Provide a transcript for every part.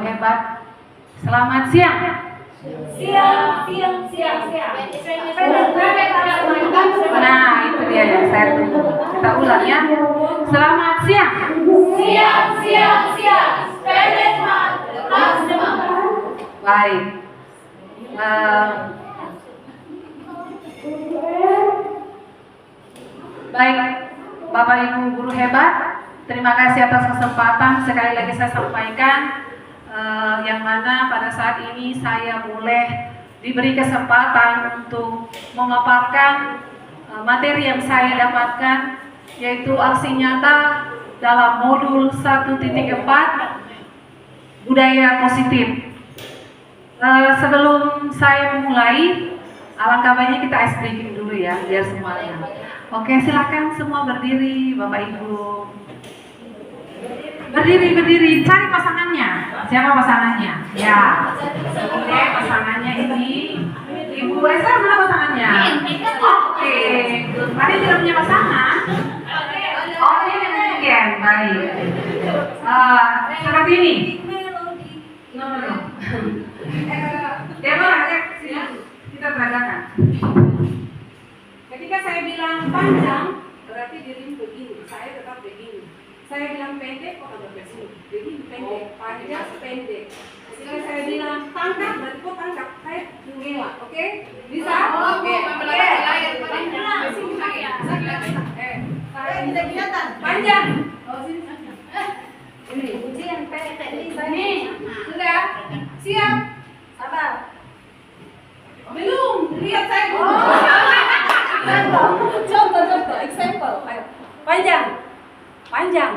hebat. Selamat siang. Siang. Nah, itu dia yang saya tunggu. Kita ulang ya. Selamat siang. Siang. Pendek tetap semangat. Baik. Baik, Bapak Ibu guru hebat, terima kasih atas kesempatan. Sekali lagi saya sampaikan yang mana pada saat ini saya boleh diberi kesempatan untuk memaparkan materi yang saya dapatkan, yaitu aksi nyata dalam modul 1.4 budaya positif. Sebelum saya memulai, alangkah baiknya kita ice breaking dulu ya, biar semuanya. Oke, silakan semua berdiri, Bapak Ibu. Berdiri, cari pasangannya. Siapa pasangannya? Ya. Oke, pasangannya ini Ibu Esther, mana pasangannya? Oke, tadi tidak punya pasangan. Oh, ini mungkin, baik. Seperti ini. No. Deborah, sini. Kita peragakan. Ketika saya bilang panjang, berarti dirimu begini, saya tetap begini. Saya bilang pendek, kok agak begini. Begini pendek, panjang, pendek. Ketika saya bilang tangkap, berarti kok tangkap. Saya mengelak, oke? Bisa? Oke. Saya tidak kelihatan. Panjang. Oh, sini. Ini, kunci yang pendek ini. Sudah? Siap? Sabar. Belum, lihat saya dulu. Contoh, example. Ayo. Panjang.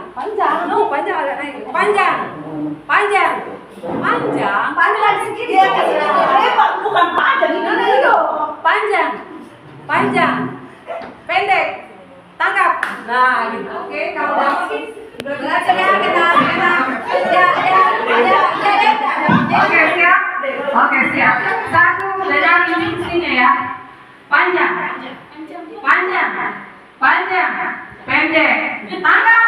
No, panjang agak naik. Panjang segini. Bukan panjang ini. Panjang. Pendek. Tangkap. Nah, gitu. Oke, kalau dapat Belajar ya kita. Oke, siap. Satu dari ini sini ya. Panjang. Pendek. Tangkap.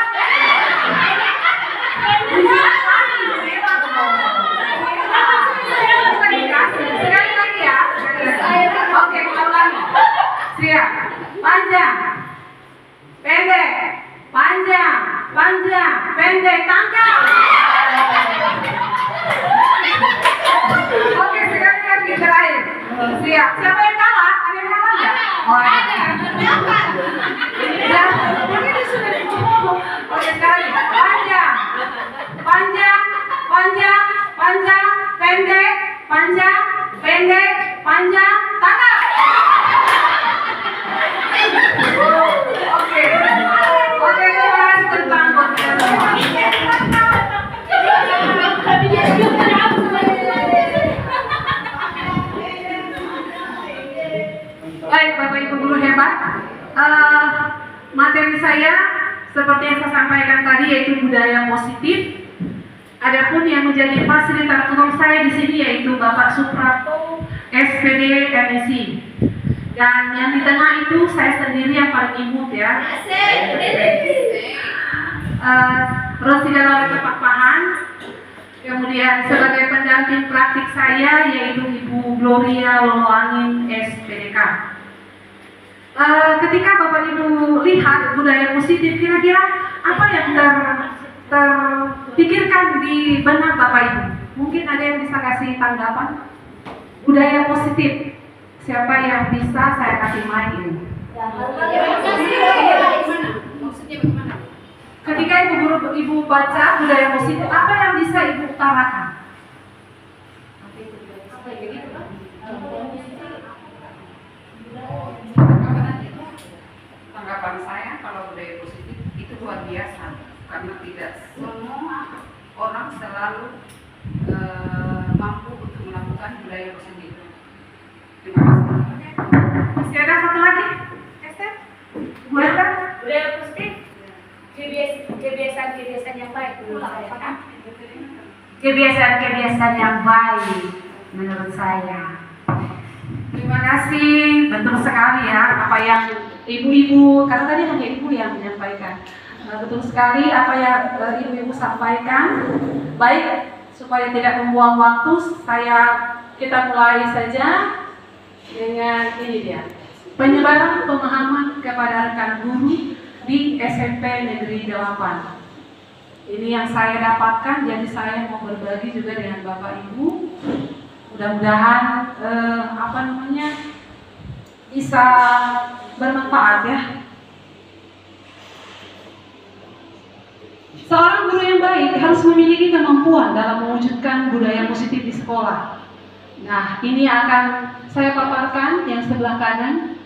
Sekali lagi ya. Oke, kita ulangi. Siap. Panjang. Pendek. Pendek. Tangkap. Oke, sekali lagi terakhir. Siap. Siapa yang kalah? Ada yang kalah nggak? Oh, ada. Ya, ini sudah ngomong. Oke, sekali. Panjang. Pendek. Tangkap. Oke, kita bahas tentang Baik, Bapak Ibu guru hebat, materi saya seperti yang saya sampaikan tadi yaitu budaya positif. Adapun yang menjadi fasilitator saya di sini yaitu Bapak Suprapto, SPD, MSc. Dan yang di tengah itu saya sendiri yang paling imut ya. Rosida Loretta Pakpahan. Kemudian sebagai pendamping praktik saya yaitu Ibu Gloria Loloangin, SPDK. Ketika Bapak Ibu lihat budaya positif, kira-kira apa yang terpikirkan di benak Bapak Ibu? Mungkin ada yang bisa kasih tanggapan? Budaya positif, siapa yang bisa saya kasih mic ini? Ketika ibu baca budaya positif, apa yang bisa ibu utarakan? Tanggapan saya kalau budaya positif itu luar biasa, karena tidak semua orang selalu mampu untuk melakukan budaya positif. Terima kasih. Masih ada satu lagi, Esther? Bu Esther? Budaya positif. Kebiasaan yang baik menurut saya kan? Kebiasaan yang baik menurut saya. Terima kasih, betul sekali ya apa yang ibu-ibu, karena tadi hanya ibu yang menyampaikan. Betul sekali apa yang ibu-ibu sampaikan. Baik, supaya tidak membuang waktu, kita mulai saja dengan ini dia. Penyebaran pemahaman kepada rekan guru di SMP Negeri 8. Ini yang saya dapatkan, jadi saya mau berbagi juga dengan Bapak Ibu. Mudah-mudahan bisa bermanfaat ya. Seorang guru yang baik harus memiliki kemampuan dalam mewujudkan budaya positif di sekolah. Nah, ini akan saya paparkan yang sebelah kanan.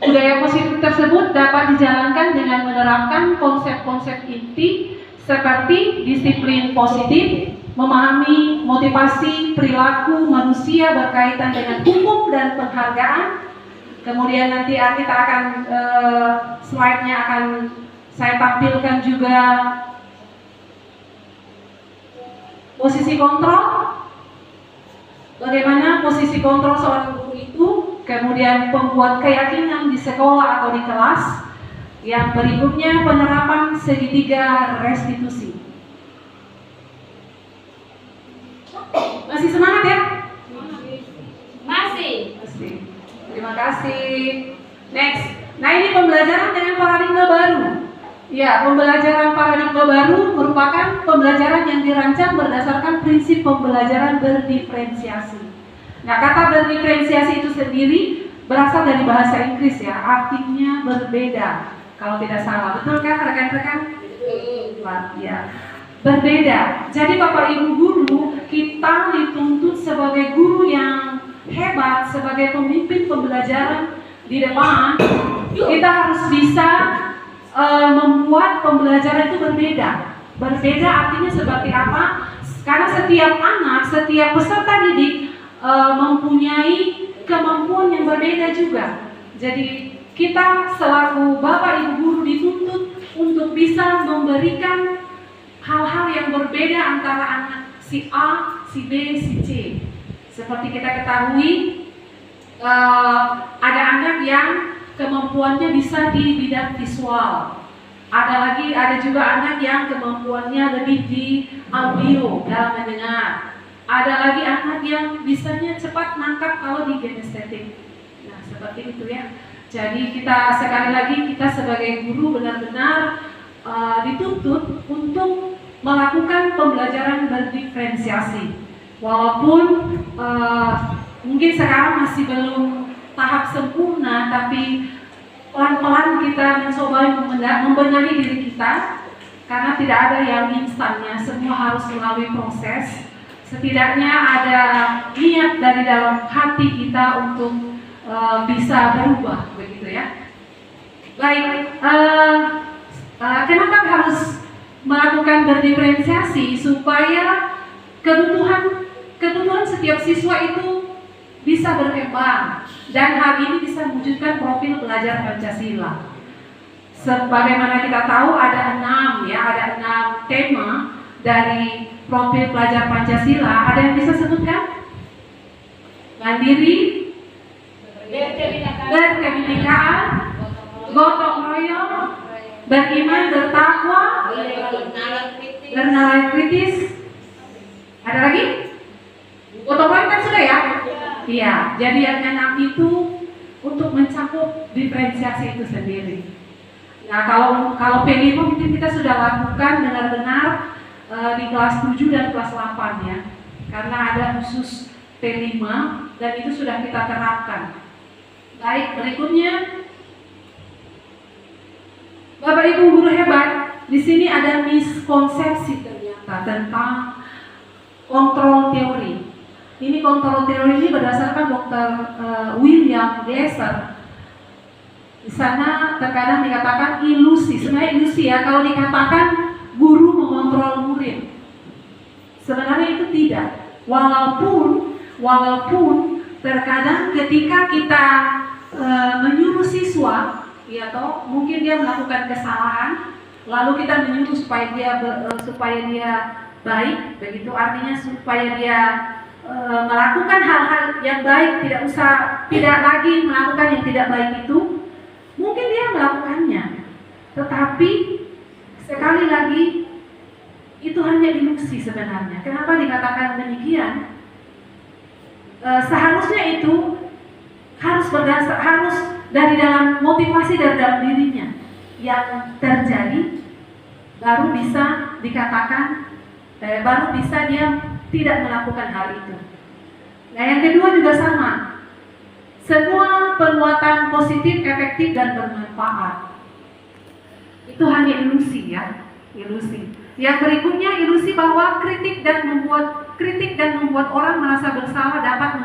Budaya positif tersebut dapat dijalankan dengan menerapkan konsep-konsep inti seperti disiplin positif, memahami motivasi perilaku manusia berkaitan dengan hukum dan penghargaan. Kemudian nanti kita akan slide-nya akan saya tampilkan juga posisi kontrol. Bagaimana posisi kontrol seorang guru itu, kemudian pembuat keyakinan di sekolah atau di kelas. Yang berikutnya penerapan segitiga restitusi. Masih semangat ya? Masih. Terima kasih. Next. Nah, ini pembelajaran dengan paradigma baru. Ya, pembelajaran paradigma baru merupakan pembelajaran yang dirancang berdasarkan prinsip pembelajaran berdiferensiasi. Nah, kata berdiferensiasi itu sendiri berasal dari bahasa Inggris ya, artinya berbeda. Kalau tidak salah, betul kan rekan-rekan? Ya, berbeda. Jadi Bapak Ibu guru, kita dituntut sebagai guru yang hebat, sebagai pemimpin pembelajaran di depan, kita harus bisa membuat pembelajaran itu berbeda. Berbeda artinya seperti apa? Karena setiap anak, setiap peserta didik mempunyai kemampuan yang berbeda juga. Jadi kita selaku Bapak Ibu guru dituntut untuk bisa memberikan hal-hal yang berbeda antara anak si A, si B, si C. Seperti kita ketahui, ada anak yang kemampuannya bisa di bidang visual. Ada juga anak yang kemampuannya lebih di audio dalam mendengar. Ada lagi anak yang bisanya cepat nangkap kalau di kinestetik. Nah, seperti itu ya. Jadi kita sekali lagi kita sebagai guru benar-benar dituntut untuk melakukan pembelajaran berdiferensiasi. Walaupun mungkin sekarang masih belum tahap sempurna, tapi pelan-pelan kita mencoba membenahi diri kita, karena tidak ada yang instannya, semua harus melalui proses. Setidaknya ada niat dari dalam hati kita untuk bisa berubah, begitu ya. Baik, kenapa harus melakukan berdiferensiasi? Supaya kebutuhan setiap siswa itu bisa berkembang, dan hal ini bisa mewujudkan profil pelajar Pancasila. Sebagaimana kita tahu ada 6 tema dari profil pelajar Pancasila. Ada yang bisa sebutkan? Mandiri, berkebinekaan, gotong royong, beriman, bertakwa, bernalar kritis. Ada lagi? Gotong royong kan sudah ya? Iya. Jadi yang 6 itu untuk mencakup diferensiasi itu sendiri. Nah, kalau P5 mungkin kita sudah lakukan benar-benar di kelas 7 dan kelas 8 ya. Karena ada khusus P5 dan itu sudah kita terapkan. Baik, berikutnya Bapak Ibu guru hebat, di sini ada miskonsepsi ternyata tentang kontrol teori. Ini kontrol teori ini berdasarkan Dr. William Glasser. Di sana terkadang dikatakan ilusi. Sebenarnya ilusi ya kalau dikatakan guru mengontrol murid. Sebenarnya itu tidak. Walaupun terkadang ketika kita menyuruh siswa, ya toh mungkin dia melakukan kesalahan, lalu kita menyuruh supaya dia baik, begitu artinya supaya dia melakukan hal-hal yang baik, tidak lagi melakukan yang tidak baik itu, mungkin dia melakukannya. Tetapi sekali lagi itu hanya ilusi sebenarnya. Kenapa dikatakan demikian? Seharusnya itu harus dari dalam motivasi dari dalam dirinya yang terjadi, baru bisa dikatakan, baru bisa dia tidak melakukan hal itu. Nah, yang kedua juga sama. Semua perbuatan positif, efektif dan bermanfaat itu hanya ilusi, ya, ilusi. Yang berikutnya ilusi bahwa kritik dan membuat orang merasa bersalah dapat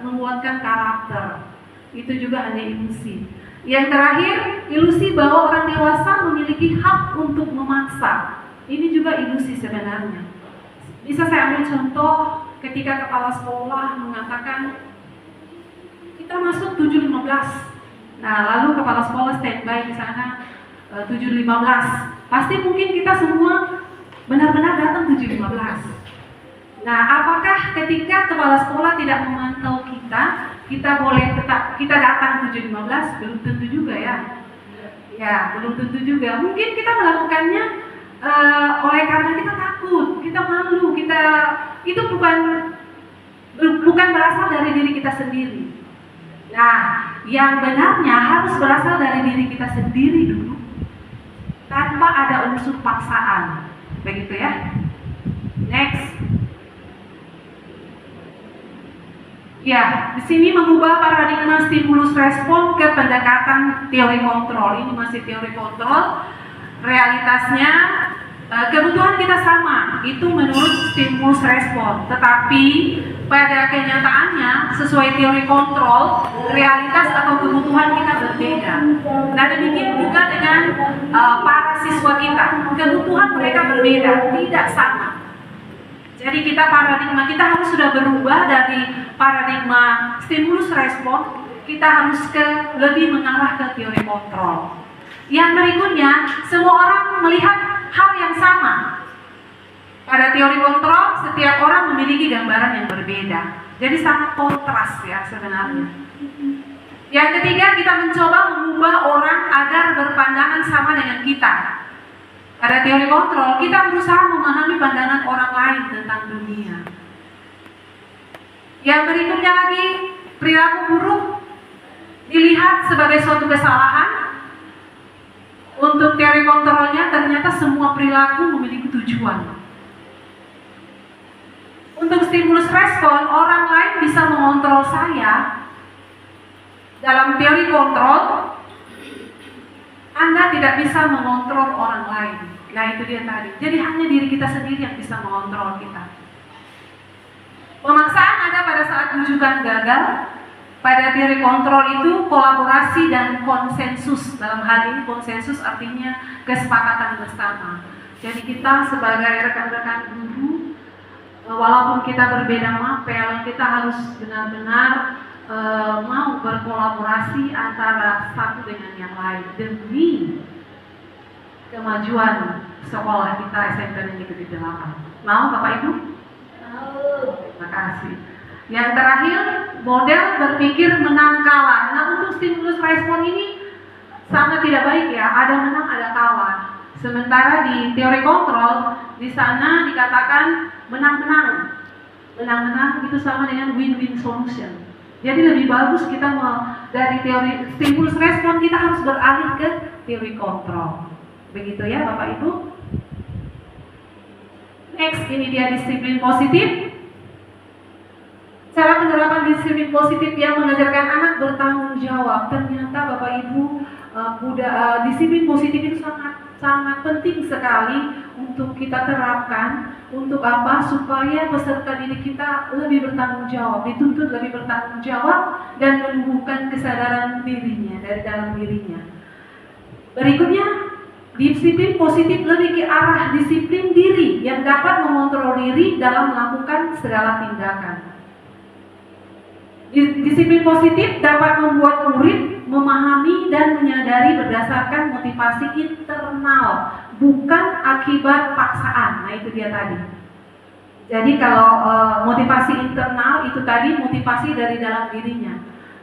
menguatkan karakter. Itu juga hanya ilusi. Yang terakhir, ilusi bahwa orang dewasa memiliki hak untuk memaksa. Ini juga ilusi sebenarnya. Bisa saya ambil contoh ketika kepala sekolah mengatakan kita masuk 7.15. Nah, lalu kepala sekolah standby di sana 7.15. Pasti mungkin kita semua benar-benar datang 7.15. Nah, apakah ketika kepala sekolah tidak memantau kita boleh tetap kita datang 7.15? Belum tentu juga, ya. Ya, belum tentu juga. Mungkin kita melakukannya oleh karena kita takut, kita malu, itu bukan berasal dari diri kita sendiri. Nah, yang benarnya harus berasal dari diri kita sendiri dulu, tanpa ada unsur paksaan. Begitu, ya. Next. Ya, di sini mengubah paradigma stimulus respon ke pendekatan teori kontrol. Ini masih teori kontrol. Realitasnya kebutuhan kita sama, itu menurut stimulus respon. Tetapi pada kenyataannya sesuai teori kontrol, realitas atau kebutuhan kita berbeda. Nah, demikian juga dengan para siswa kita. Kebutuhan mereka berbeda, tidak sama. Jadi paradigma kita harus sudah berubah dari paradigma stimulus respon, kita harus lebih mengarah ke teori kontrol. Yang berikutnya, semua orang melihat hal yang sama. Pada teori kontrol, setiap orang memiliki gambaran yang berbeda. Jadi sangat kontras, ya, sebenarnya. Yang ketiga, kita mencoba mengubah orang agar berpandangan sama dengan kita. Pada teori kontrol, kita berusaha memahami pandangan orang lain tentang dunia. Yang berikutnya lagi, perilaku buruk dilihat sebagai suatu kesalahan. Untuk teori kontrolnya, ternyata semua perilaku memiliki tujuan. Untuk stimulus respon, orang lain bisa mengontrol saya. Dalam teori kontrol, Anda tidak bisa mengontrol orang lain. Nah, itu dia tadi. Jadi hanya diri kita sendiri yang bisa mengontrol kita. Pemaksaan ada pada saat rujukan gagal. Pada teori kontrol itu kolaborasi dan konsensus. Dalam hal ini konsensus artinya kesepakatan bersama. Jadi kita sebagai rekan-rekan guru, walaupun kita berbeda mapel, kita harus benar-benar mau berkolaborasi antara satu dengan yang lain demi kemajuan sekolah kita SMP Negeri 8. Mau Bapak Ibu? Mau. Terima kasih. Yang terakhir, model berpikir menang kalah. Nah, untuk stimulus respon ini sangat tidak baik, ya. Ada menang, ada kalah. Sementara di teori kontrol, di sana dikatakan menang-menang. Menang-menang itu sama dengan win-win solution. Jadi lebih bagus kita dari teori stimulus respon, kita harus beralih ke teori kontrol. Begitu, ya Bapak Ibu. Next, ini dia disiplin positif. Cara penerapan disiplin positif yang mengajarkan anak bertanggung jawab. Ternyata Bapak Ibu, disiplin positif itu sangat penting sekali untuk kita terapkan. Untuk apa? Supaya peserta didik kita lebih bertanggung jawab, dituntut lebih bertanggung jawab dan menumbuhkan kesadaran dirinya dari dalam dirinya. Berikutnya, disiplin positif lebih ke arah disiplin diri yang dapat mengontrol diri dalam melakukan segala tindakan. Disiplin positif dapat membuat murid memahami dan menyadari berdasarkan motivasi internal, bukan akibat paksaan. Nah, itu dia tadi. Jadi kalau motivasi internal itu tadi motivasi dari dalam dirinya.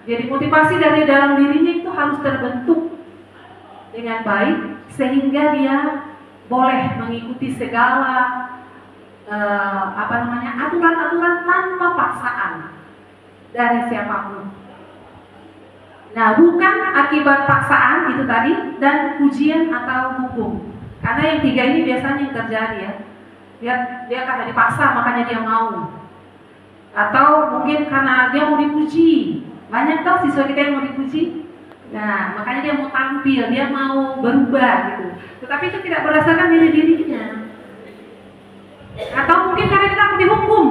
Jadi motivasi dari dalam dirinya itu harus terbentuk dengan baik sehingga dia boleh mengikuti segala aturan-aturan tanpa paksaan dari siapapun. Nah, bukan akibat paksaan itu tadi dan ujian atau hukum. Karena yang tiga ini biasanya yang terjadi ya. Dia karena dipaksa makanya dia mau. Atau mungkin karena dia mau dipuji. Banyak tau siswa kita yang mau dipuji. Nah, makanya dia mau tampil, dia mau berubah gitu. Tetapi itu tidak berdasarkan diri dirinya. Atau mungkin karena dia takut dihukum,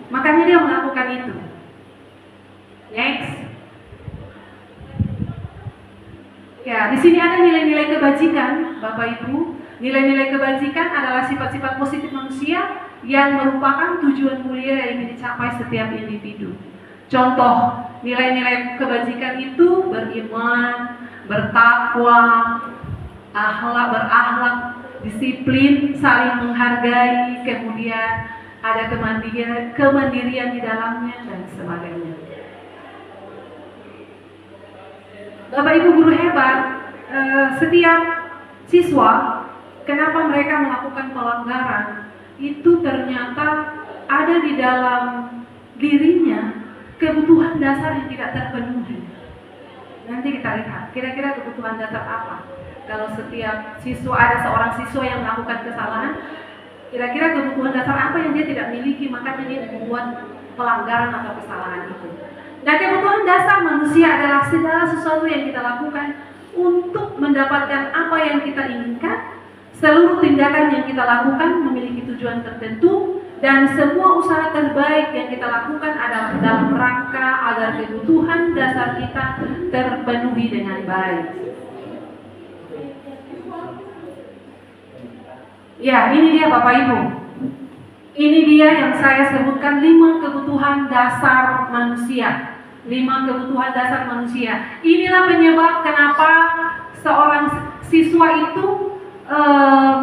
makanya dia melakukan itu. Next. Ya, di sini ada nilai-nilai kebajikan, Bapak Ibu. Nilai-nilai kebajikan adalah sifat-sifat positif manusia yang merupakan tujuan mulia yang ingin dicapai setiap individu. Contoh, nilai-nilai kebajikan itu beriman, bertakwa, berakhlak, disiplin, saling menghargai, kemudian ada kemandirian di dalamnya dan sebagainya. Bapak Ibu guru hebat, setiap siswa, kenapa mereka melakukan pelanggaran, itu ternyata ada di dalam dirinya kebutuhan dasar yang tidak terpenuhi. Nanti kita lihat, kira-kira kebutuhan dasar apa? Kalau setiap siswa, ada seorang siswa yang melakukan kesalahan, kira-kira kebutuhan dasar apa yang dia tidak miliki, makanya dia membuat pelanggaran atau kesalahan itu. Nah, kebutuhan dasar manusia adalah segala sesuatu yang kita lakukan untuk mendapatkan apa yang kita inginkan. Seluruh tindakan yang kita lakukan memiliki tujuan tertentu, dan semua usaha terbaik yang kita lakukan adalah dalam rangka agar kebutuhan dasar kita terpenuhi dengan baik. Ya, ini dia Bapak Ibu. Ini dia yang saya sebutkan 5 kebutuhan dasar manusia. 5 kebutuhan dasar manusia. Inilah penyebab kenapa seorang siswa itu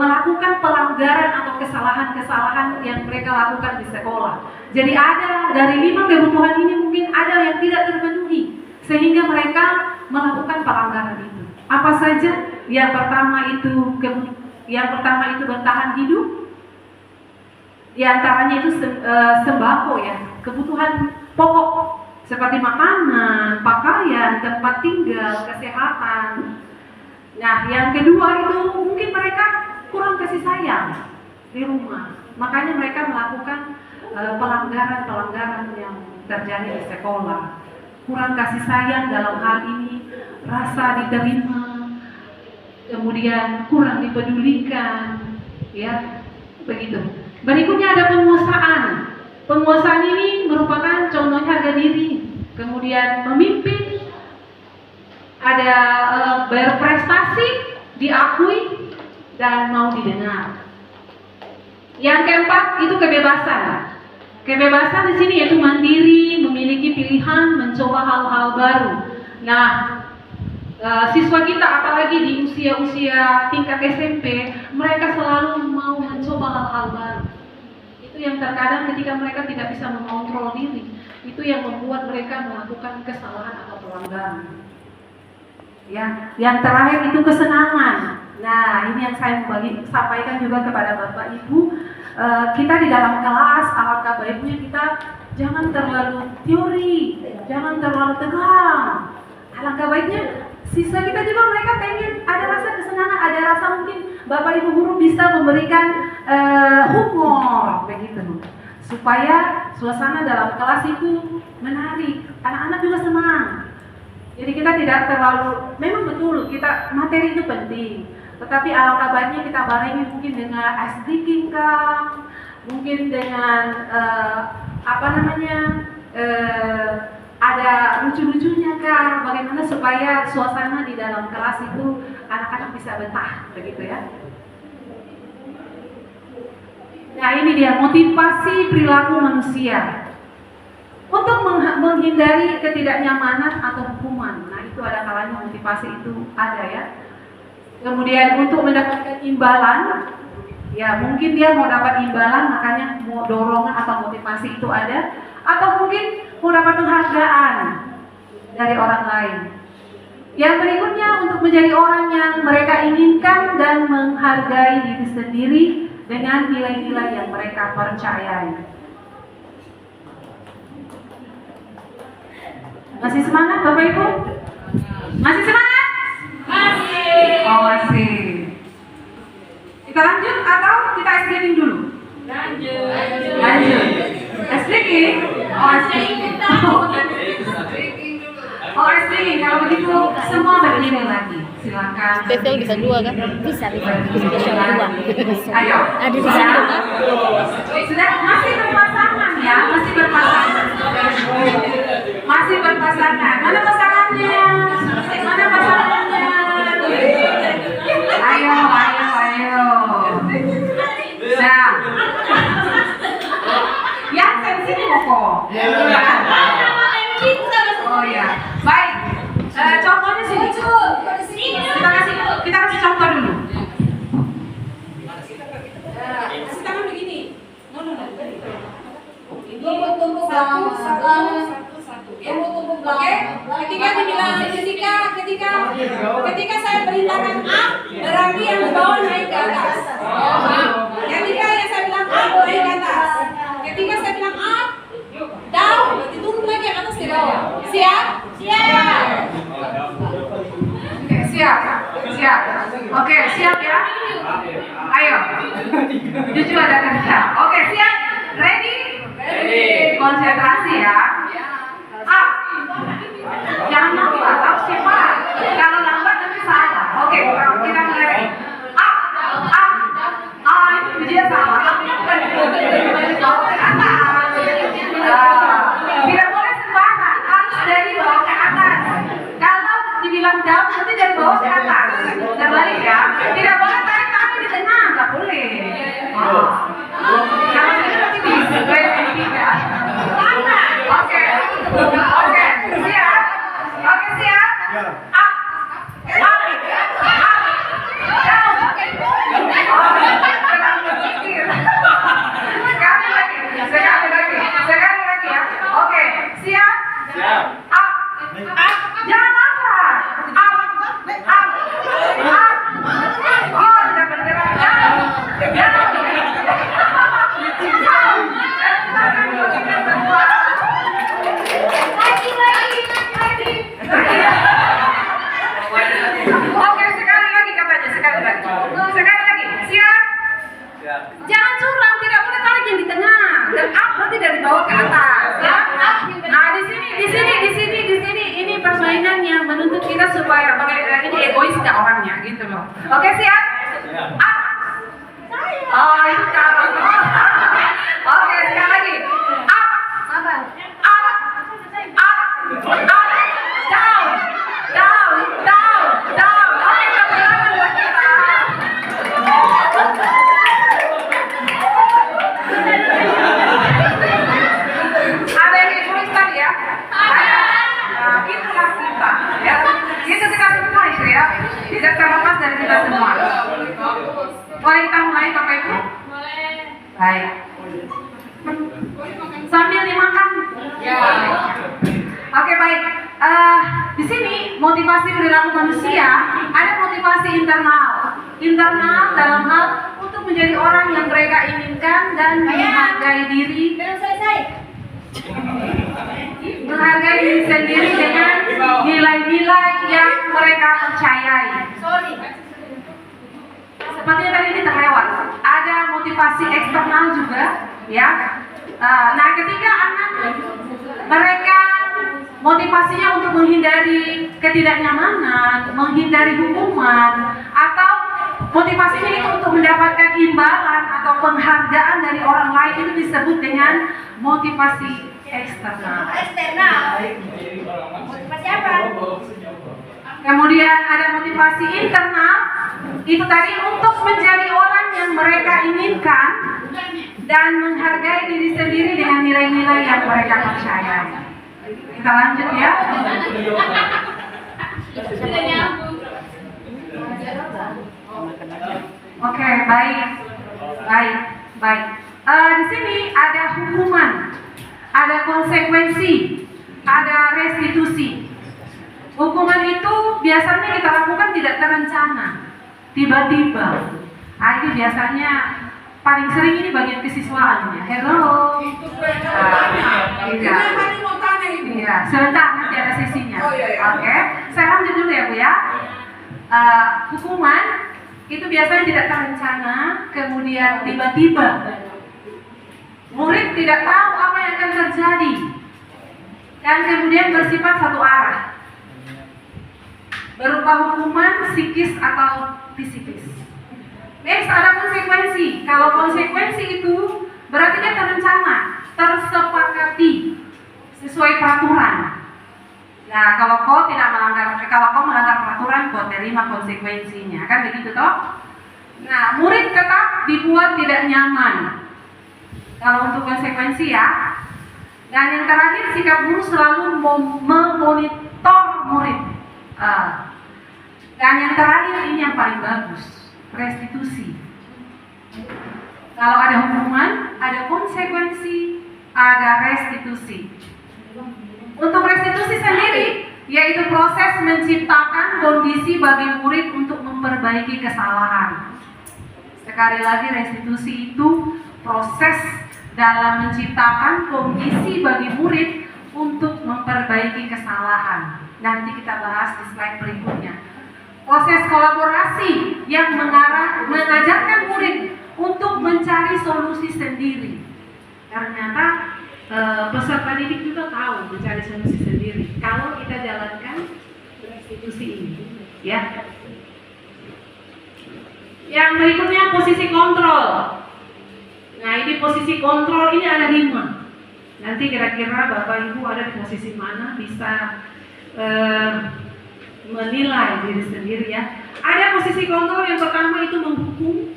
melakukan pelanggaran atau kesalahan-kesalahan yang mereka lakukan di sekolah. Jadi ada dari 5 kebutuhan ini mungkin ada yang tidak terpenuhi sehingga mereka melakukan pelanggaran itu. Apa saja? Yang pertama itu bertahan hidup. Di antaranya itu sembako ya, kebutuhan pokok seperti makanan, pakaian, tempat tinggal, kesehatan. Nah, yang kedua itu mungkin mereka kurang kasih sayang di rumah. Makanya mereka melakukan pelanggaran-pelanggaran yang terjadi di sekolah. Kurang kasih sayang dalam hal ini, rasa diterima, kemudian kurang dipedulikan, ya, begitu. Berikutnya ada penguasaan. Penguasaan ini merupakan contohnya harga diri, kemudian memimpin, ada berprestasi, diakui, dan mau didengar. Yang keempat itu kebebasan. Kebebasan di sini yaitu mandiri, memiliki pilihan, mencoba hal-hal baru. Nah, siswa kita apalagi di usia-usia tingkat SMP, mereka selalu mau mencoba hal-hal baru. Itu yang terkadang ketika mereka tidak bisa mengontrol diri, itu yang membuat mereka melakukan kesalahan atau pelanggaran. Ya, yang terakhir itu kesenangan. Nah, ini yang saya mau sampaikan juga kepada Bapak Ibu. Kita di dalam kelas, alangkah baiknya kita jangan terlalu teori, jangan terlalu tegang. Alangkah baiknya siswa kita juga mereka pengen ada rasa kesenangan, ada rasa mungkin Bapak Ibu guru bisa memberikan humor begitu, supaya suasana dalam kelas itu menarik, anak-anak juga senang. Jadi kita tidak terlalu, memang betul kita materi itu penting, tetapi alangkah baiknya kita barengi mungkin dengan ice breaking kah, mungkin dengan ada lucu-lucunya kah, bagaimana supaya suasana di dalam kelas itu anak-anak bisa betah, begitu ya. Nah, ini dia motivasi perilaku manusia untuk menghindari ketidaknyamanan atau hukuman. Nah, itu ada kalanya motivasi itu ada ya. Kemudian untuk mendapatkan imbalan, ya mungkin dia mau dapat imbalan, makanya mau dorongan atau motivasi itu ada, atau mungkin mau dapat penghargaan dari orang lain. Yang berikutnya untuk menjadi orang yang mereka inginkan dan menghargai diri sendiri dengan nilai-nilai yang mereka percayai. Masih semangat Bapak Ibu? Masih semangat? Masih. Oh masih. Kita lanjut atau kita ice creaming dulu? Lanjut. Ice creaming? Oh ice creaming. Oh ice creaming. Kalau begitu semua berdiri lagi. Silakan. Spesial bisa dua kan? Bisa spesial dua. Ayo. Ada di situ kan? Sudah masih berpasangan ya, masih berpasangan. Masih berpasangan. Mana pasangannya? Mana pasangannya? Ayo, ayo, ayo. Nah, yang sini kok. Oh ya, baik. Contohnya sini. Kita kasih contoh dulu. Kasih tangan begini. Satu. Ya. Oke. Ketika saya beritakan A, berarti yang di bawah naik ke atas. Ketika yang saya bilang A naik ke atas. Ketika saya bilang A, down, berarti turun lagi ke atas ke bawah. Siap? Siap. Oke, siap. Siap. Oke, siap ya. Ayo. Jujur ada kerja. Oke, siap. Ready? Konsentrasi ya. Up. Jangan lambat, up cepat. Kalau lambat nanti salah. Oke, kita mulai. Up. Itu dia salah. Dari bawah ke atas. Tidak boleh sembarangan, harus dari bawah ke atas. Kalau dibilang down, nanti dari bawah ke atas. Terbalik ya. Tidak boleh tarik tangan di tengah, nggak boleh. Kalau itu nanti bisa. Oke, siap. Oke, siap. Up. Down. Sekali lagi ya. Oke, siap. Up. Jangan lambat. Up. Oh, tidak bergerak. Oke, sekali lagi katanya, sekali lagi. Siap? Jangan curang, tidak boleh tarik yang di tengah. Dan up berarti dari bawah ke atas, ya. Nah, di sini ini permainan yang menuntut kita supaya ini egois nggak orangnya gitu loh. Oke, siap? Up. Oh, itu kalah. Oke, sekali lagi. Up. Down. Oke, kebetulan buat kita. Ada yang egois tadi ya? Nah, itulah kita ya. Itu kita semua itu ya. Tidak terlepas dari kita semua. Boleh kita mulai Bapak Ibu? Baik. Sambil dimakan. Ya. Oke, baik. Di sini motivasi perilaku manusia ada motivasi internal. Internal dalam hal untuk menjadi orang yang mereka inginkan dan menghargai diri. Menghargai diri sendiri dengan nilai-nilai yang mereka percayai. Seperti tadi kita lewat, ada motivasi eksternal juga, ya. Nah, ketika anak mereka motivasinya untuk menghindari ketidaknyamanan, menghindari hukuman, atau motivasinya itu untuk mendapatkan imbalan atau penghargaan dari orang lain, itu disebut dengan motivasi eksternal. Motivasi apa? Kemudian ada motivasi internal, itu tadi untuk menjadi orang yang mereka inginkan dan menghargai diri sendiri dengan nilai-nilai yang mereka percayai. Kita lanjut ya. Oke, baik. Di sini ada hukuman, ada konsekuensi, ada restitusi. Hukuman itu biasanya kita lakukan tidak terencana, tiba-tiba. Ini biasanya paling sering ini bagian kesiswaannya. Hello. Iya. Iya, sebentar nanti ada sesinya. Oke, saya lanjut dulu ya Bu ya. Hukuman itu biasanya tidak terencana, kemudian tiba-tiba. Murid tidak tahu apa yang akan terjadi dan kemudian bersifat satu arah, berupa hukuman psikis atau fisikis. Next ada konsekuensi. Kalau konsekuensi itu berarti dia terencana, tersepakati sesuai peraturan. Nah, kalau kau melanggar peraturan, kau terima konsekuensinya, kan begitu toh? Nah, murid tetap dibuat tidak nyaman. Kalau untuk konsekuensi ya. Dan yang terakhir, sikap guru selalu memonitor murid. Dan yang terakhir ini yang paling bagus, restitusi. Kalau ada hukuman, ada konsekuensi, ada restitusi. Untuk restitusi sendiri, yaitu proses menciptakan kondisi bagi murid untuk memperbaiki kesalahan. Sekali lagi, restitusi itu proses dalam menciptakan kondisi bagi murid untuk memperbaiki kesalahan. Nanti kita bahas di slide berikutnya. Proses kolaborasi yang mengajarkan murid untuk mencari solusi sendiri. Ternyata peserta didik juga tahu mencari solusi sendiri kalau kita jalankan restitusi ini, ya. Yang berikutnya posisi kontrol. Nah, ini posisi kontrol ini ada 5. Nanti kira-kira Bapak Ibu ada di posisi mana bisa menilai diri sendiri ya. Ada posisi kontrol yang pertama itu menghukum,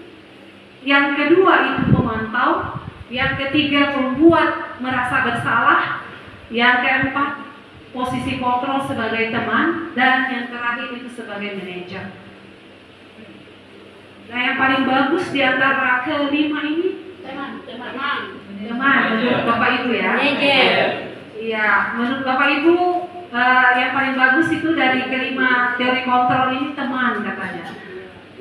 yang kedua itu memantau, yang ketiga membuat merasa bersalah, yang keempat posisi kontrol sebagai teman, dan yang terakhir itu sebagai manajer. Nah, yang paling bagus di antara kelima ini teman menurut Bapak Ibu ya. Iya, menurut Bapak Ibu yang paling bagus itu dari kelima teori kontrol ini teman katanya.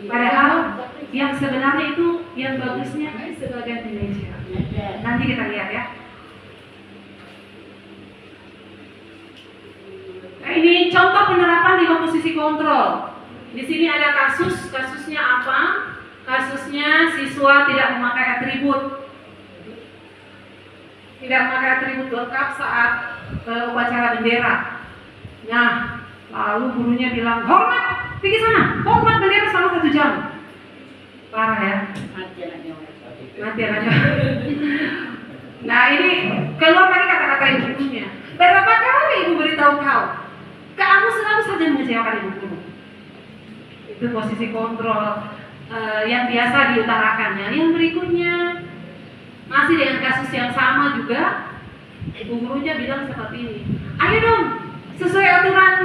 Padahal yang sebenarnya itu yang bagusnya sebagai manajer. Nanti kita lihat ya. Nah, ini contoh penerapan 5 posisi kontrol. Di sini ada kasusnya apa? Kasusnya siswa tidak memakai atribut. Tidak memakai atribut lengkap saat upacara bendera. Nah, lalu gurunya bilang, hormat, pergi sana, hormat bendera selama 1 jam. Parah ya. Mati aja. Nah, ini keluar lagi kata-kata ibunya. Berapa kali ibu beritahu kau? Kamu selalu saja mengecewakan ibuku. Itu posisi kontrol yang biasa diutarakannya. Yang berikutnya masih dengan kasus yang sama juga, ibu gurunya bilang seperti ini. Ayo dong, sesuai aturan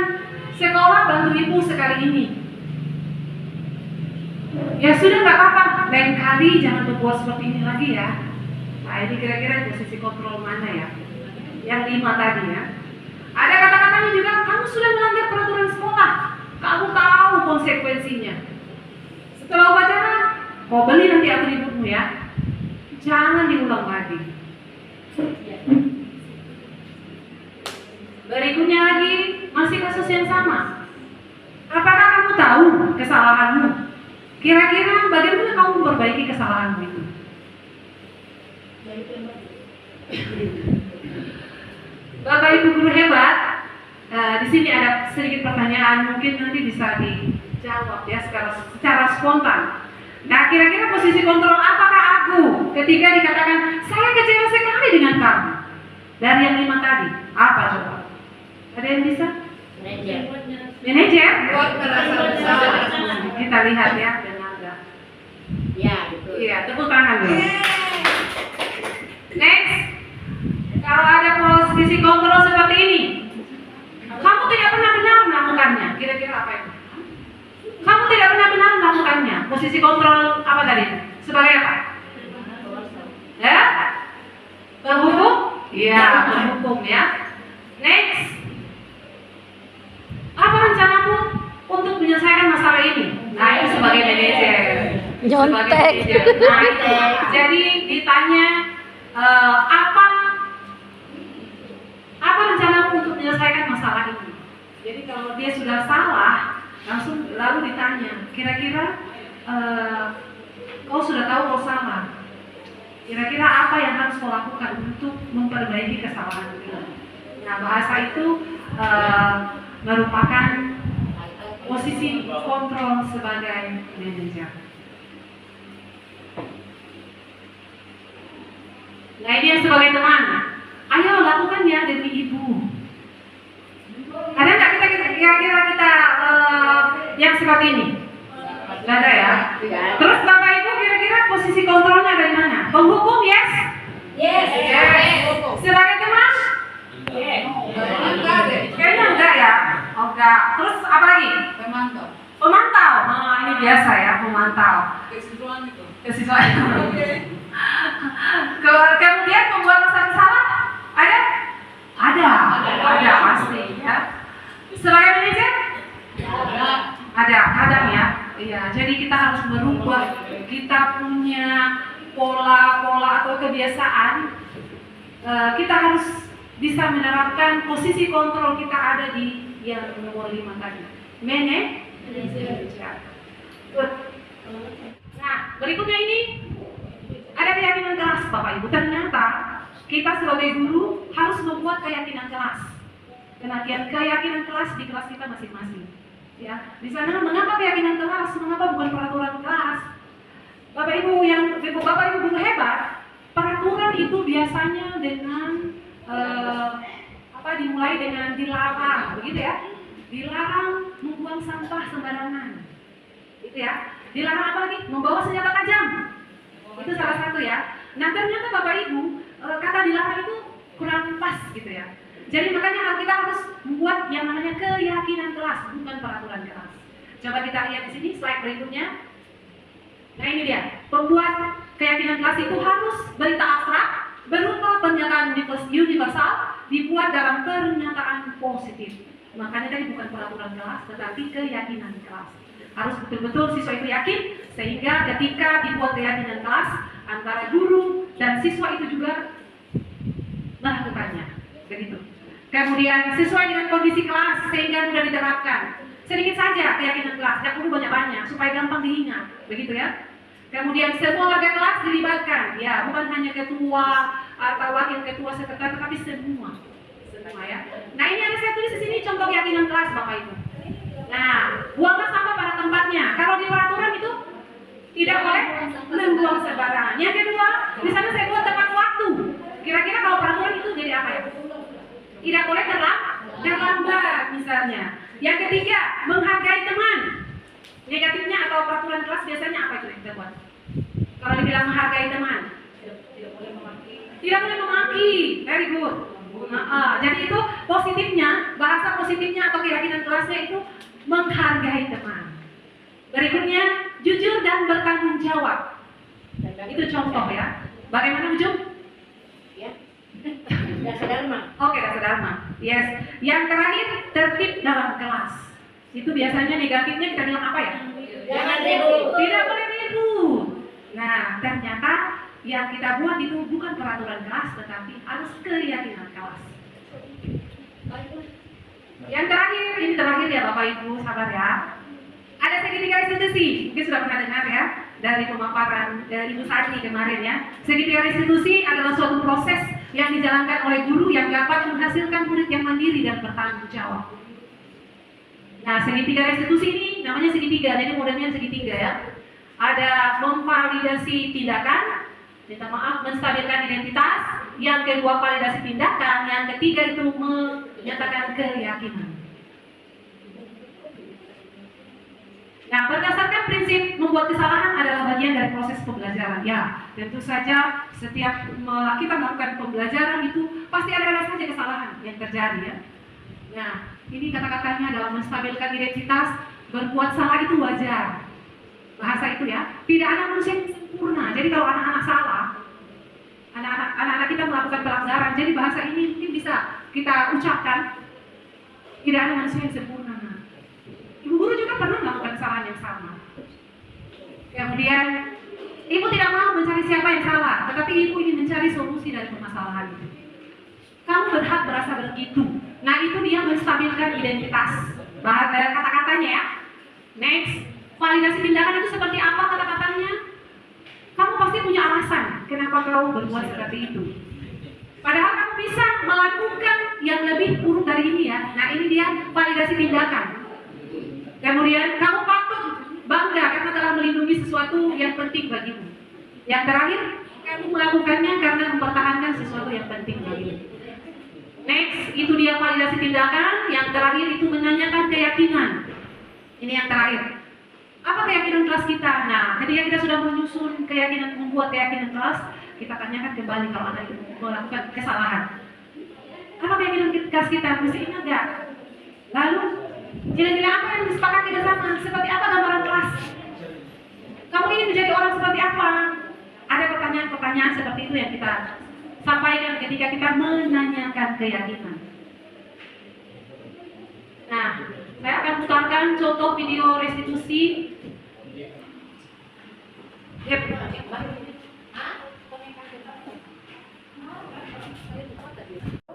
sekolah bantu ibu sekali ini. Ya sudah, nggak apa-apa. Lain kali jangan berbuat seperti ini lagi ya. Nah, ini kira-kira posisi kontrol mana ya? Yang 5 tadi ya. Ada kata-katanya juga, kamu sudah melanggar peraturan sekolah. Kamu tahu konsekuensinya. Setelah upacara, kau beli nanti atributmu ya. Jangan diulang lagi. Berikutnya lagi, masih kasus yang sama. Apakah kamu tahu kesalahanmu? Kira-kira bagaimana kamu memperbaiki kesalahanmu itu? Bapak Ibu guru hebat, di sini ada sedikit pertanyaan, mungkin nanti bisa dijawab ya secara spontan. Nah, kira-kira posisi kontrol apakah aku ketika dikatakan saya kecewa sekali dengan kamu? Dari yang 5 tadi, apa coba? Ada yang bisa? Manajer? Kita lihat ya, tenaga. Ya, betul. Iya, tepuk tangan dulu. Next, kalau ada posisi kontrol seperti ini, kamu tidak pernah benar melakukannya. Kira-kira apa itu? Kamu tidak pernah benar melakukannya. Posisi kontrol apa tadi? Sebagai apa? Ya? Penghukum? Iya, penghukum ya. Next, apa rencanamu untuk menyelesaikan masalah ini? Nah, itu sebagai manajer. Nyontek. manajer. Nah, jadi ditanya apa rencanamu untuk menyelesaikan masalah ini? Jadi kalau dia sudah salah, langsung lalu ditanya, kira-kira kau sudah tahu kau salah. Kira-kira apa yang harus kau lakukan untuk memperbaiki kesalahan itu? Nah, bahasa itu merupakan posisi kontrol sebagai manajer. Nah, ini yang sebagai teman. Ayo lakukan ya demi ibu. Ada nggak kira-kira kita yang seperti ini? Nggak ada ya? Terus Bapak Ibu kira-kira posisi kontrolnya dari mana? Penghukum, yes? Yes. Sebagai teman? Yes. Kayaknya enggak ya? Oh, enggak. Terus apa lagi? Pemantau. Pemantau. Oh, ini biasa ya, pemantau. Kesimpulan itu. Kesimpulan. Kemudian pembuat kesan salah? Ada? Ada pasti ya. Sebagai manajer? Ada, kadang ya. Iya, jadi kita harus merubah kita punya pola-pola atau kebiasaan. Kita harus bisa menerapkan posisi kontrol kita ada di yang nomor 5 tadi. Manajer. Good. Nah, berikutnya ini ada keyakinan kelas, Bapak Ibu. Ternyata kita sebagai guru harus membuat keyakinan kelas. Keyakinan kelas di kelas kita masing-masing. Ya, di sana mengapa keyakinan kelas? Mengapa bukan peraturan kelas? Bapak Ibu guru hebat, peraturan itu biasanya dengan dimulai dengan dilarang, begitu ya? Dilarang membuang sampah sembarangan, gitu ya? Dilarang apa lagi? Membawa senjata tajam. Itu salah satu ya. Nah, ternyata Bapak Ibu kata dilarang itu kurang pas, gitu ya. Jadi makanya kita harus membuat yang namanya keyakinan kelas, bukan peraturan kelas. Coba kita lihat di sini slide berikutnya. Nah, ini dia. Pembuat keyakinan kelas itu harus berita abstrak berupa pernyataan universal dibuat dalam pernyataan positif. Makanya tadi bukan peraturan kelas, tetapi keyakinan kelas. Harus betul-betul siswa itu yakin, sehingga ketika dibuat keyakinan kelas antara guru dan siswa itu juga melakukannya. Begitu. Kemudian sesuai dengan kondisi kelas sehingga mudah diterapkan. Sedikit saja keyakinan kelas, tidak perlu banyak-banyak supaya gampang diingat, begitu ya. Kemudian semua warga kelas dilibatkan, ya, bukan hanya ketua atau wakil ketua sekretaris, tetapi semua ya. Nah, ini ada saya tulis di sini contoh keyakinan kelas, Bapak Ibu. Nah, buanglah sampah pada tempatnya. Kalau di peraturan itu tidak boleh membuang sembarangan. Yang kedua, di sana saya buat tepat waktu. Kira-kira kalau peraturan itu jadi apa ya? Tidak boleh terlambat misalnya. Yang ketiga, menghargai teman. Negatifnya atau peraturan kelas biasanya apa itu yang kita buat? Kalau dibilang menghargai teman, tidak boleh memaki. Very good. Jadi itu positifnya, bahasa positifnya atau keyakinan kelasnya itu menghargai teman. Berikutnya, jujur dan bertanggung jawab. Itu contoh ya. Bagaimana ujung? Dasar Dharma. Oke, dasar Dharma. Yes. Yang terakhir, tertib dalam kelas. Itu biasanya negatifnya kita bilang apa ya? Jangan ribut. Tidak boleh ribut. Nah, ternyata yang kita buat itu bukan peraturan kelas, tetapi harus keyakinan kelas. Yang terakhir, ini terakhir ya Bapak Ibu, sabar ya. Ada segitiga restitusi, mungkin sudah pernah dengar ya dari pemaparan Ibu Sari kemarin ya. Segitiga restitusi adalah suatu proses yang dijalankan oleh guru yang dapat menghasilkan murid yang mandiri dan bertanggung jawab. Nah, segitiga restitusi ini namanya segitiga, jadi modelnya segitiga ya. Ada memvalidasi tindakan, minta maaf, menstabilkan identitas. Yang kedua validasi tindakan, yang ketiga itu menyatakan keyakinan. Nah, berdasarkan prinsip membuat kesalahan adalah bagian dari proses pembelajaran. Ya, tentu saja setiap kita melakukan pembelajaran itu pasti ada saja kesalahan yang terjadi ya. Nah, ini kata-katanya adalah menstabilkan identitas, berbuat salah itu wajar. Bahasa itu ya, tidak ada manusia yang sempurna. Jadi kalau anak-anak salah, anak-anak kita melakukan pelanggaran, jadi bahasa ini mungkin bisa kita ucapkan, tidak ada manusia yang sempurna. Ibu guru juga pernah melakukan kesalahan yang sama. Kemudian ibu tidak mau mencari siapa yang salah, tetapi ibu ingin mencari solusi dari permasalahan itu. Kamu berhak merasa begitu. Nah, itu dia menstabilkan identitas. Bahas kata-katanya ya. Next, validasi tindakan itu seperti apa kata-katanya? Kamu pasti punya alasan kenapa kamu berbuat seperti itu. Padahal kamu bisa melakukan yang lebih buruk dari ini ya. Nah, ini dia validasi tindakan. Kemudian kamu patut bangga karena telah melindungi sesuatu yang penting bagimu. Yang terakhir, kamu melakukannya karena mempertahankan sesuatu yang penting bagimu. Next, itu dia validasi tindakan. Yang terakhir itu menanyakan keyakinan. Ini yang terakhir. Apa keyakinan kelas kita? Nah, ketika kita sudah menyusun keyakinan, membuat keyakinan kelas, kita tanyakan kembali kalau anak itu melakukan kesalahan. Apa keyakinan kelas kita? Mesti ingat gak? Lalu, kira-kira apa yang disepakati bersama? Seperti apa gambaran kelas? Kamu ingin menjadi orang seperti apa? Ada pertanyaan-pertanyaan seperti itu yang kita sampaikan ketika kita menanyakan keyakinan. Nah, saya akan putarkan contoh video restitusi.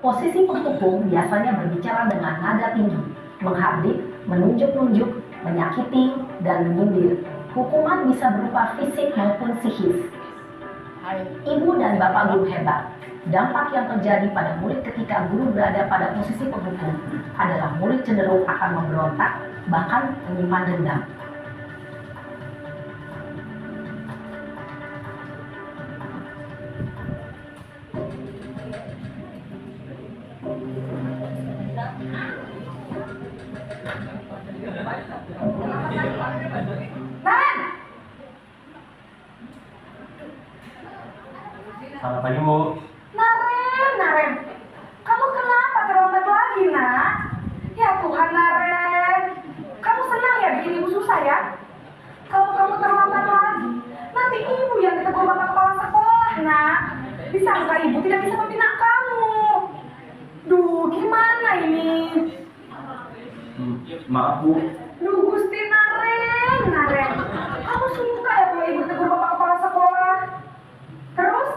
Posisi penghukum biasanya berbicara dengan nada tinggi, menghardik, menunjuk-nunjuk, menyakiti, dan menyindir. Hukuman bisa berupa fisik maupun psikis. Ibu dan bapak guru hebat. Dampak yang terjadi pada murid ketika guru berada pada posisi penghukum adalah murid cenderung akan memberontak, bahkan menyimpan dendam. Selamat pagi, Bu. Naren, kamu kenapa terlambat lagi, nak? Ya Tuhan, Naren, kamu senang ya bikin ibu susah ya? Kalau kamu terlambat lagi, nanti ibu yang ditegur bapak kepala sekolah, nak. Disangka ibu tidak bisa membina kamu. Duh, gimana ini? Maaf, Bu. Duh, Gusti Naren, kamu suka ya kalau ibu tegur bapak kepala sekolah? Terus,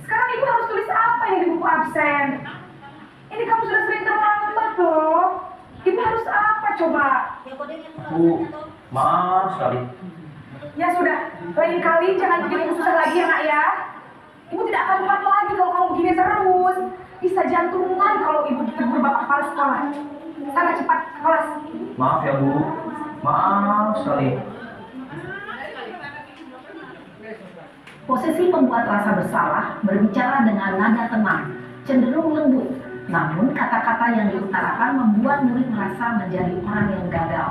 sekarang ibu harus tulis apa yang di buku absen? Ini kamu sudah sering terlambat loh. Ibu harus apa coba? Bu, maaf sekali. Ya sudah, lain kali jangan bikin ibu susah lagi ya nak ya. Ibu tidak akan kuat lagi kalau kamu begini terus. Bisa jantungan kalau ibu ditegur bapak kepala sekolah. Sana cepat ke kelas. Maaf ya, Bu. Maaf sekali. Posisi pembuat rasa bersalah berbicara dengan nada tenang, cenderung lembut. Namun kata-kata yang diutarakan membuat murid merasa menjadi orang yang gagal.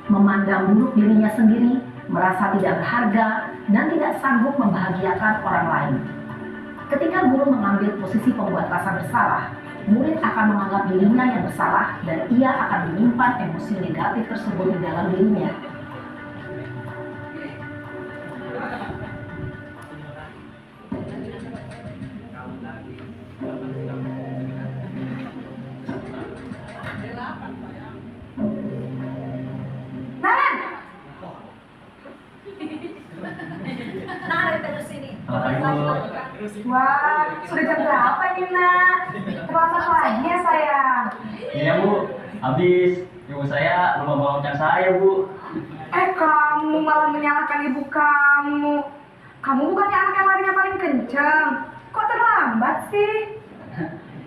Memandang buruk dirinya sendiri, merasa tidak berharga, dan tidak sanggup membahagiakan orang lain. Ketika guru mengambil posisi pembuat rasa bersalah, murid akan menganggap dirinya yang bersalah dan ia akan menyimpan emosi negatif tersebut di dalam dirinya. Selamat pagi, Bu. Wah, sudah jam berapa ini nak? Terlambat lagi ya sayang. Iya, Bu. Habis. Ibu saya belum bawa uang saya, Bu. Kamu malah menyalahkan ibu kamu. Kamu bukannya anak yang larinya paling kencang. Kok terlambat sih?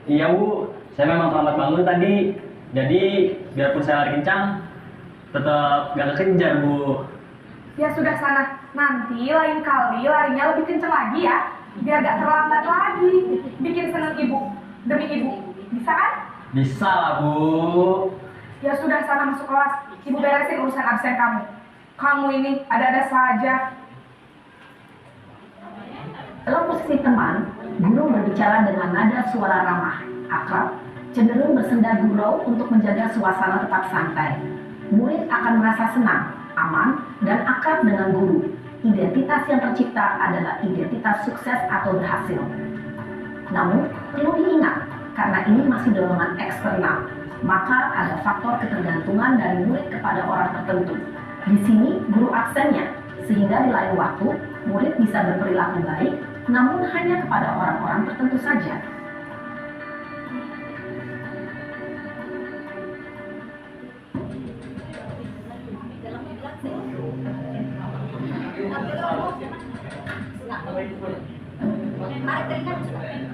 Iya, Bu. Saya memang terlambat bangun tadi. Jadi, biarpun saya lari kencang, tetap gak kekejar, Bu. Ya sudah sana, nanti lain kali larinya lebih kencang lagi ya, biar gak terlambat lagi. Bikin seneng ibu, demi ibu, bisa kan? Bisa lah, Bu. Ya sudah sana masuk kelas, ibu beresin urusan absen kamu. Kamu ini ada-ada saja. Dalam posisi teman, guru berbicara dengan nada suara ramah, akrab, cenderung bersenda gurau untuk menjaga suasana tetap santai. Murid akan merasa senang, aman, dan akrab dengan guru. Identitas yang tercipta adalah identitas sukses atau berhasil. Namun, perlu diingat, karena ini masih dorongan eksternal, maka ada faktor ketergantungan dari murid kepada orang tertentu. Di sini, guru absennya sehingga di lain waktu murid bisa berperilaku baik, namun hanya kepada orang-orang tertentu saja.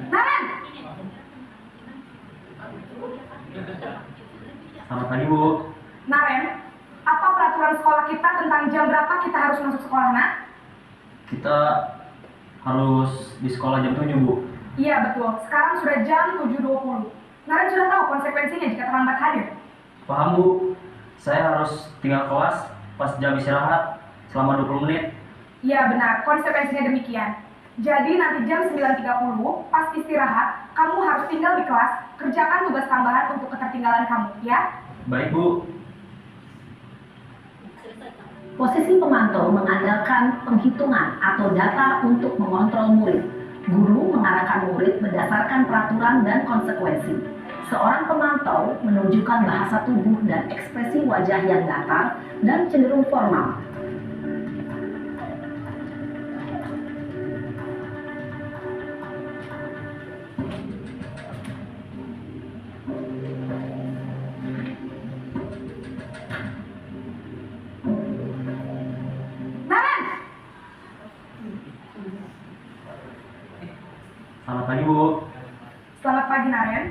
Naren, Selamat pagi, Bu. Naren, apa peraturan sekolah kita tentang jam berapa kita harus masuk sekolah, nak? Kita harus di sekolah jam 7, Bu. Iya betul, sekarang sudah jam 7.20. Naren sudah tahu konsekuensinya jika terlambat hadir. Paham, Bu. Saya harus tinggal kelas pas jam istirahat selama 20 menit. Iya benar, konsekuensinya demikian. Jadi nanti jam 9.30 pas istirahat, kamu harus tinggal di kelas, kerjakan tugas tambahan untuk ketertinggalan kamu, ya? Baik, Bu. Posisi pemantau mengandalkan penghitungan atau data untuk mengontrol murid. Guru mengarahkan murid berdasarkan peraturan dan konsekuensi. Seorang pemantau menunjukkan bahasa tubuh dan ekspresi wajah yang datar dan cenderung formal. Naren, Selamat pagi, Bu. selamat pagi Naren.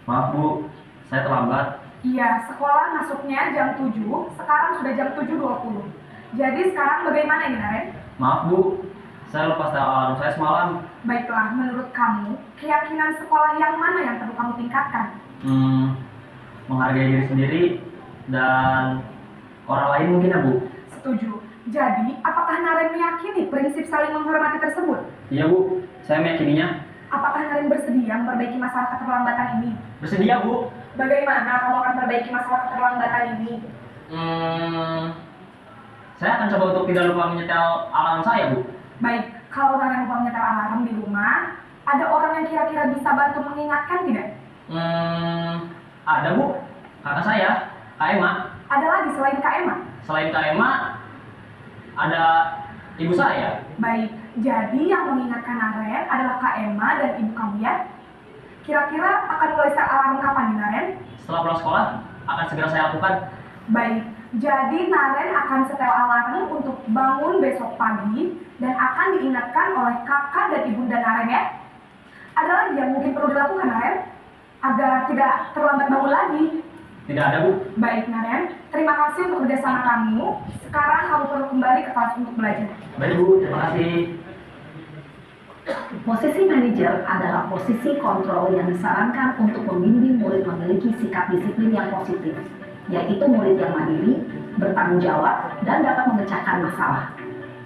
Maaf, Bu. Saya terlambat. Iya, sekolah masuknya jam 7, sekarang sudah jam 7.20. Jadi sekarang bagaimana ini Naren? Maaf, Bu. Saya lepas alarm saya semalam. Baiklah, menurut kamu, keyakinan sekolah yang mana yang perlu kamu tingkatkan? Menghargai diri sendiri dan orang lain mungkin ya, Bu. Setuju. Jadi, apakah Naren meyakini prinsip saling menghormati tersebut? Iya, Bu. Saya meyakininya. Apakah Naren bersedia memperbaiki masalah keterlambatan ini? Bersedia, Bu. Bagaimana kamu akan memperbaiki masalah keterlambatan ini? Saya akan coba untuk tidak lupa menyetel alarm saya, Bu. Baik, kalau Naren lupa menyetel alarm di rumah, ada orang yang kira-kira bisa bantu mengingatkan tidak? Ada, Bu. Kakak saya, Kak Emma. Ada lagi selain Kak Emma? Selain Kak Emma, ada ibu saya. Baik, jadi yang mengingatkan Naren adalah Kak Emma dan ibu kamu ya? Kira-kira akan mulai start alarm kapan nih Naren? Setelah pulang sekolah, akan segera saya lakukan. Baik, jadi Naren akan setel alarm untuk bangun besok pagi dan akan diingatkan oleh kakak dan ibunda Naren ya? Ada lagi yang mungkin perlu dilakukan Naren? Agar tidak terlambat bangun lagi. Tidak ada, Bu. Baik Naren, terima kasih untuk kerjasama kamu. Sekarang kamu perlu kembali ke kelas untuk belajar. Baik, Bu. Terima kasih. Posisi manajer adalah posisi kontrol yang disarankan untuk membimbing murid memiliki sikap disiplin yang positif, yaitu murid yang mandiri, bertanggung jawab, dan dapat memecahkan masalah.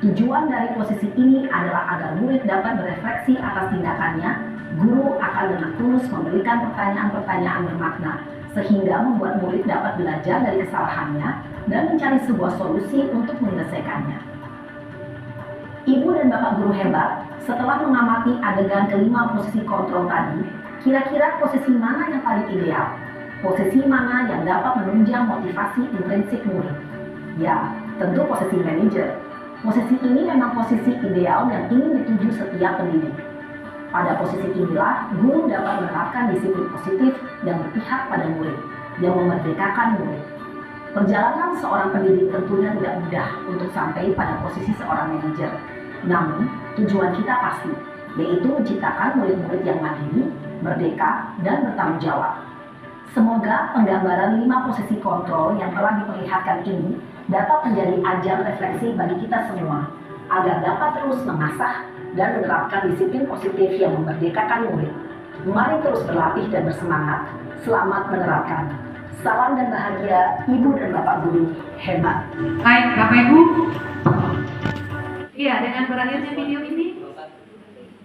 Tujuan dari posisi ini adalah agar murid dapat berefleksi atas tindakannya. Guru akan dengan tulus memberikan pertanyaan-pertanyaan bermakna, sehingga membuat murid dapat belajar dari kesalahannya dan mencari sebuah solusi untuk menyelesaikannya. Ibu dan Bapak guru hebat, setelah mengamati adegan kelima posisi kontrol tadi, kira-kira posisi mana yang paling ideal? Posisi mana yang dapat menunjang motivasi intrinsik murid? Ya, tentu posisi manajer. Posisi ini memang posisi ideal yang ingin dituju setiap pendidik. Pada posisi inilah, guru dapat menerapkan disiplin positif yang berpihak pada murid, yang memerdekakan murid. Perjalanan seorang pendidik tentunya tidak mudah untuk sampai pada posisi seorang manajer. Namun, tujuan kita pasti, yaitu menciptakan murid-murid yang mandiri, merdeka, dan bertanggung jawab. Semoga penggambaran 5 posisi kontrol yang telah diperlihatkan ini dapat menjadi ajang refleksi bagi kita semua, agar dapat terus mengasah dan menerapkan disiplin positif yang memerdekakan murid. Mari terus berlatih dan bersemangat. Selamat menerapkan. Salam dan bahagia Ibu dan Bapak guru hebat. Baik, Bapak Ibu. Iya, dengan berakhirnya video ini,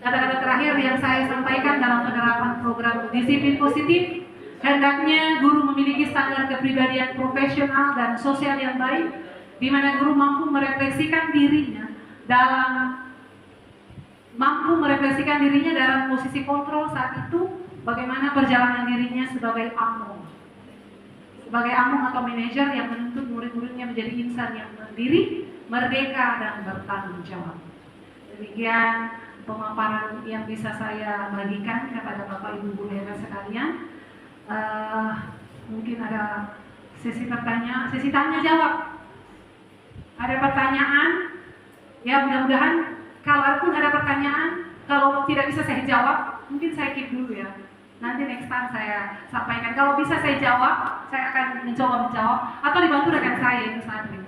kata-kata terakhir yang saya sampaikan dalam penerapan program disiplin positif, hendaknya guru memiliki standar kepribadian profesional dan sosial yang baik, di mana guru mampu merefleksikan dirinya dalam posisi kontrol saat itu, bagaimana perjalanan dirinya sebagai among atau manajer yang menuntut murid-muridnya menjadi insan yang mandiri, merdeka dan bertanggung jawab. Demikian pemaparan yang bisa saya bagikan kepada Bapak Ibu guru hebat sekalian. Mungkin ada sesi tanya jawab. Ada pertanyaan? Ya, mudah-mudahan kalaupun ada pertanyaan, kalau tidak bisa saya jawab, mungkin saya keep dulu ya. Nanti next time saya sampaikan. Kalau bisa saya jawab, saya akan mencoba menjawab atau dibantu rekan saya itu saat ini.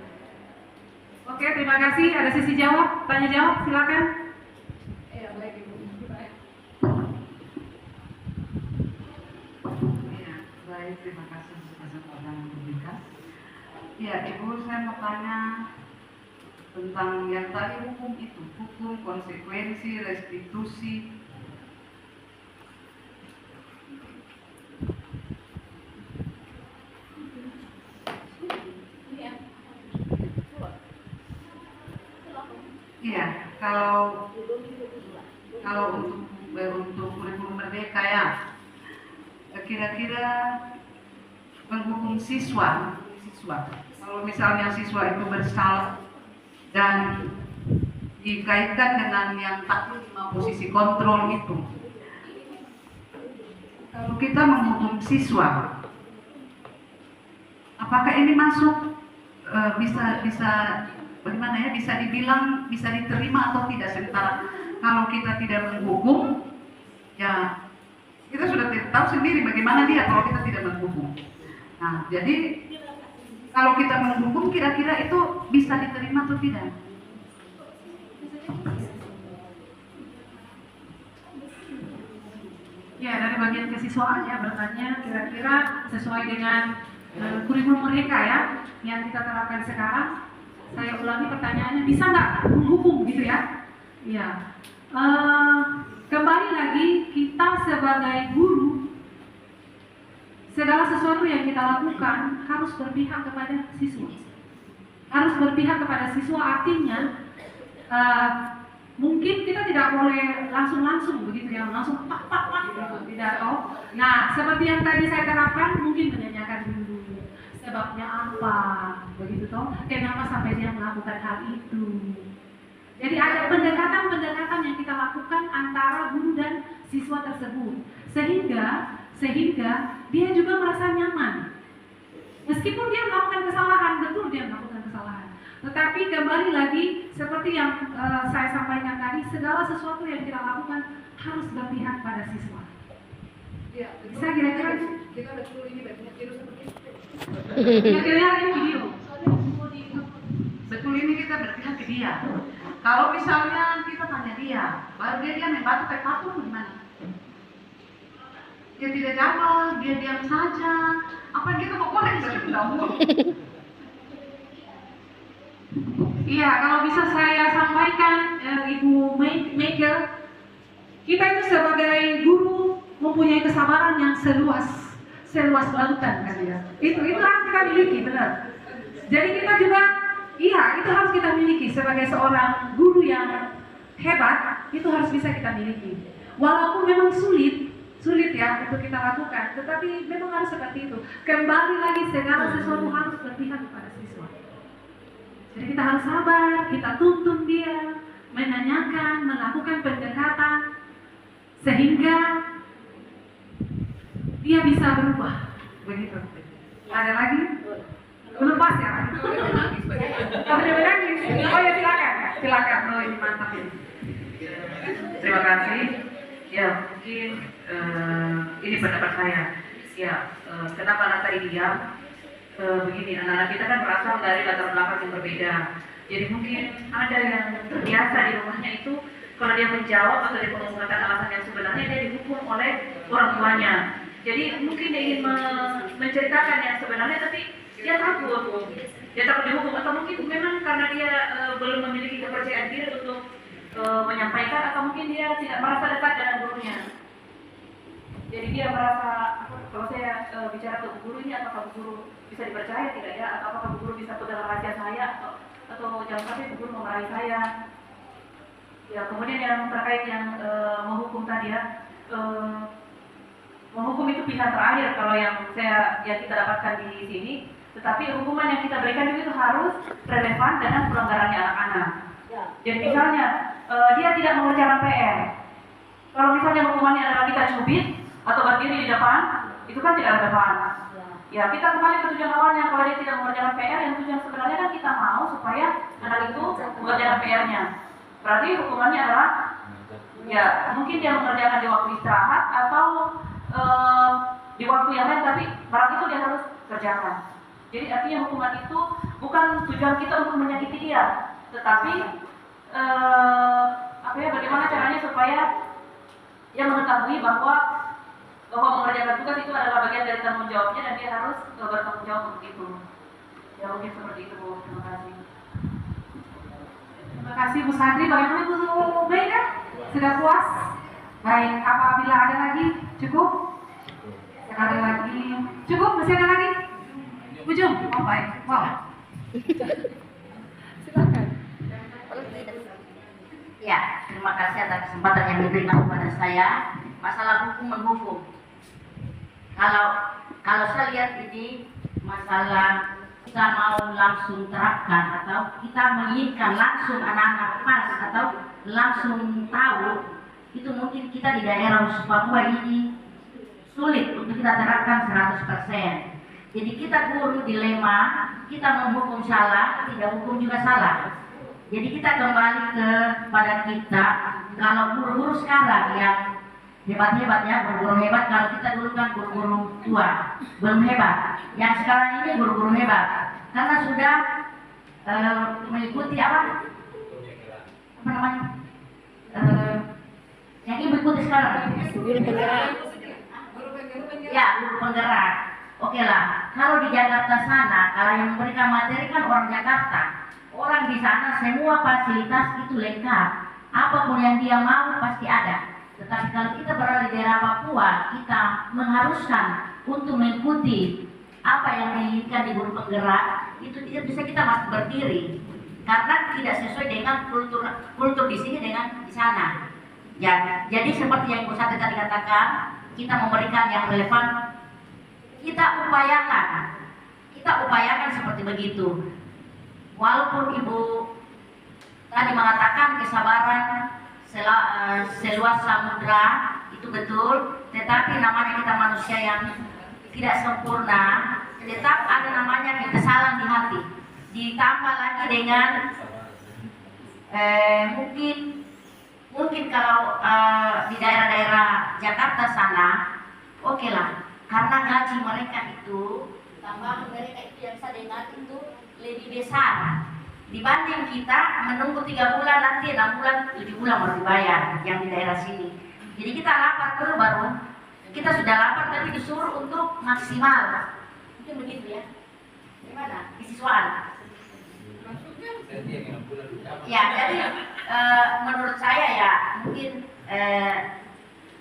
Oke, terima kasih. Ada sesi jawab, tanya jawab, silakan. Ya, baik Ibu. Ya, baik, terima kasih untuk kesempatan yang diberikan. Ya, Ibu, saya mau tanya tentang yang tadi hukum itu, hukum, konsekuensi, restitusi. Iya, kalau untuk kurikulum merdeka ya, kira-kira menghukum siswa. Kalau misalnya siswa itu bersalah dan dikaitkan dengan yang tak terima posisi kontrol itu, kalau kita menghukum siswa, apakah ini masuk bisa bagaimana ya, bisa dibilang bisa diterima atau tidak? Sementara kalau kita tidak menghukum, ya kita sudah tahu sendiri bagaimana dia kalau kita tidak menghukum. Nah, jadi kalau kita menghukum, kira-kira itu bisa diterima atau tidak? Ya, dari bagian kesiswaan ya, bertanya kira-kira sesuai dengan kurikulum mereka ya yang kita terapkan sekarang. Saya ulangi pertanyaannya, bisa nggak menghukum gitu ya? Iya. Kembali lagi, kita sebagai guru, segala sesuatu yang kita lakukan harus berpihak kepada siswa. Harus berpihak kepada siswa, artinya mungkin kita tidak boleh langsung begitu ya, langsung pak gitu, tidak tahu. Nah, seperti yang tadi saya terapkan, mungkin menanyakan dulu sebabnya apa, begitu toh? Kenapa sampai dia melakukan hal itu? Jadi ada pendekatan yang kita lakukan antara guru dan siswa tersebut, sehingga dia juga merasa nyaman. Meskipun dia melakukan kesalahan, betul dia melakukan kesalahan. Tetapi kembali lagi, seperti yang saya sampaikan tadi, segala sesuatu yang kita lakukan harus berpihak pada siswa. Ya, Bisa kira-kira kita betul ini baiknya virus seperti itu. kira-kira ini video. Betul ini kita berpihak ke dia. Kalau misalnya kita tanya dia, baru dia main batu kayak patung gimana? Dia tidak jawab, dia diam saja. Apa yang kita mau korek saja tidak mau. Iya, kalau bisa saya sampaikan, Ibu Michael, kita itu sebagai guru mempunyai kesabaran yang seluas lautan kan ya. Itu harus kita miliki, benar. Jadi kita juga, iya, itu harus kita miliki sebagai seorang guru yang hebat, itu harus bisa kita miliki. Walaupun memang sulit ya untuk kita lakukan, tetapi memang harus seperti itu. Kembali lagi, segala sesuatu harus berpihak kepada siswa. Jadi kita harus sabar, kita tuntun dia, menanyakan, melakukan pendekatan, sehingga dia bisa berubah. Begitu. Ada lagi? Belum pas ya? Oh, dia menangis. Oh ya, silakan. Oh, ini mantap ini. Terima kasih. Ya, mungkin ini pendapat saya. Ya, kenapa anak tadi diam? Begini, anak-anak kita kan berasal dari latar belakang yang berbeda. Jadi mungkin ada yang terbiasa di rumahnya itu kalau dia menjawab atau dia menggunakan alasan yang sebenarnya, dia dihukum oleh orang tuanya. Jadi mungkin dia ingin menceritakan yang sebenarnya, tapi dia takut dihukum, atau mungkin memang karena dia belum memiliki kepercayaan diri untuk menyampaikan, atau mungkin dia tidak merasa dekat dengan gurunya. Jadi dia merasa, kalau saya bicara ke guru ini, apakah guru bisa dipercaya tidak ya, atau apakah guru bisa pegang rahasia saya, atau jangan sampai guru memarahi saya. Ya, kemudian yang terkait yang menghukum tadi ya, menghukum itu pilihan terakhir kalau yang kita dapatkan di sini. Tetapi hukuman yang kita berikan itu harus relevan dengan pelanggarannya anak-anak. Jadi misalnya dia tidak mengerjakan PR. Kalau misalnya hukumannya adalah kita cubit atau berdiri di depan, itu kan tidak relevan. Ya, kita kembali ke tujuan awalnya. Kalau dia tidak mengerjakan PR, yang tujuan sebenarnya kan kita mau supaya anak itu mengerjakan PR-nya. Berarti hukumannya adalah, ya mungkin dia mengerjakan di waktu istirahat atau di waktu yang lain, tapi barang itu dia harus kerjakan. Jadi artinya hukuman itu bukan tujuan kita untuk menyakiti dia, tetapi bagaimana caranya supaya dia mengetahui bahwa mengerjakan tugas itu adalah bagian dari tanggung jawabnya dan dia harus bertanggung jawab untuk itu. Ya mungkin seperti itu, Bu. Terima kasih. Terima kasih Bu Sandri. Bagaimana Bu Mega? Sudah puas? Baik, apabila ada lagi cukup? Ada lagi? Cukup? Masih ada lagi? Ujung? Oh baik. Wow. Silakan. Ya, terima kasih atas kesempatan yang diberikan kepada saya. Masalah hukum menghukum. Kalau saya lihat ini masalah kita mau langsung terapkan atau kita menginginkan langsung anak-anak pas atau langsung tahu, itu mungkin kita di daerah khusus Papua ini sulit untuk kita terapkan 100%. Jadi kita guru dilema, kita menghukum salah, tidak hukum juga salah. Jadi kita kembali kepada kita, kalau guru-guru sekarang yang hebat-hebat ya, guru-guru hebat, kalau kita dulu kan guru-guru tua, belum hebat. Yang sekarang ini guru-guru hebat, karena sudah mengikuti apa namanya, yang ibu ikuti sekarang. Guru penggerak. Ya, guru penggerak. Oke lah, kalau di Jakarta sana, kalau yang memberikan materi kan orang Jakarta. Orang di sana semua fasilitas itu lengkap. Apapun yang dia mau pasti ada. Tetapi kalau kita berada di daerah Papua, kita mengharuskan untuk mengikuti apa yang diinginkan di guru penggerak, itu tidak bisa kita masih berdiri. Karena tidak sesuai dengan kultur di sini dengan di sana. Ya, jadi seperti yang Bu Sate tadi katakan, kita memberikan yang relevan. Kita upayakan seperti begitu. Walaupun Ibu tadi mengatakan kesabaran seluas samudra itu betul, tetapi namanya kita manusia yang tidak sempurna, tetap ada namanya kekesalan di hati. Ditambah lagi dengan mungkin kalau di daerah-daerah Jakarta sana, oke lah. Karena gaji mereka itu, tambahan mereka itu yang saya dengar itu lebih besar dibanding kita menunggu 3 bulan, nanti 6 bulan, 7 bulan baru dibayar yang di daerah sini. Jadi kita lapar dulu baru, kita sudah lapar tapi disuruh untuk maksimal. Mungkin begitu ya. Gimana? Siswaan. Ya, jadi menurut saya ya mungkin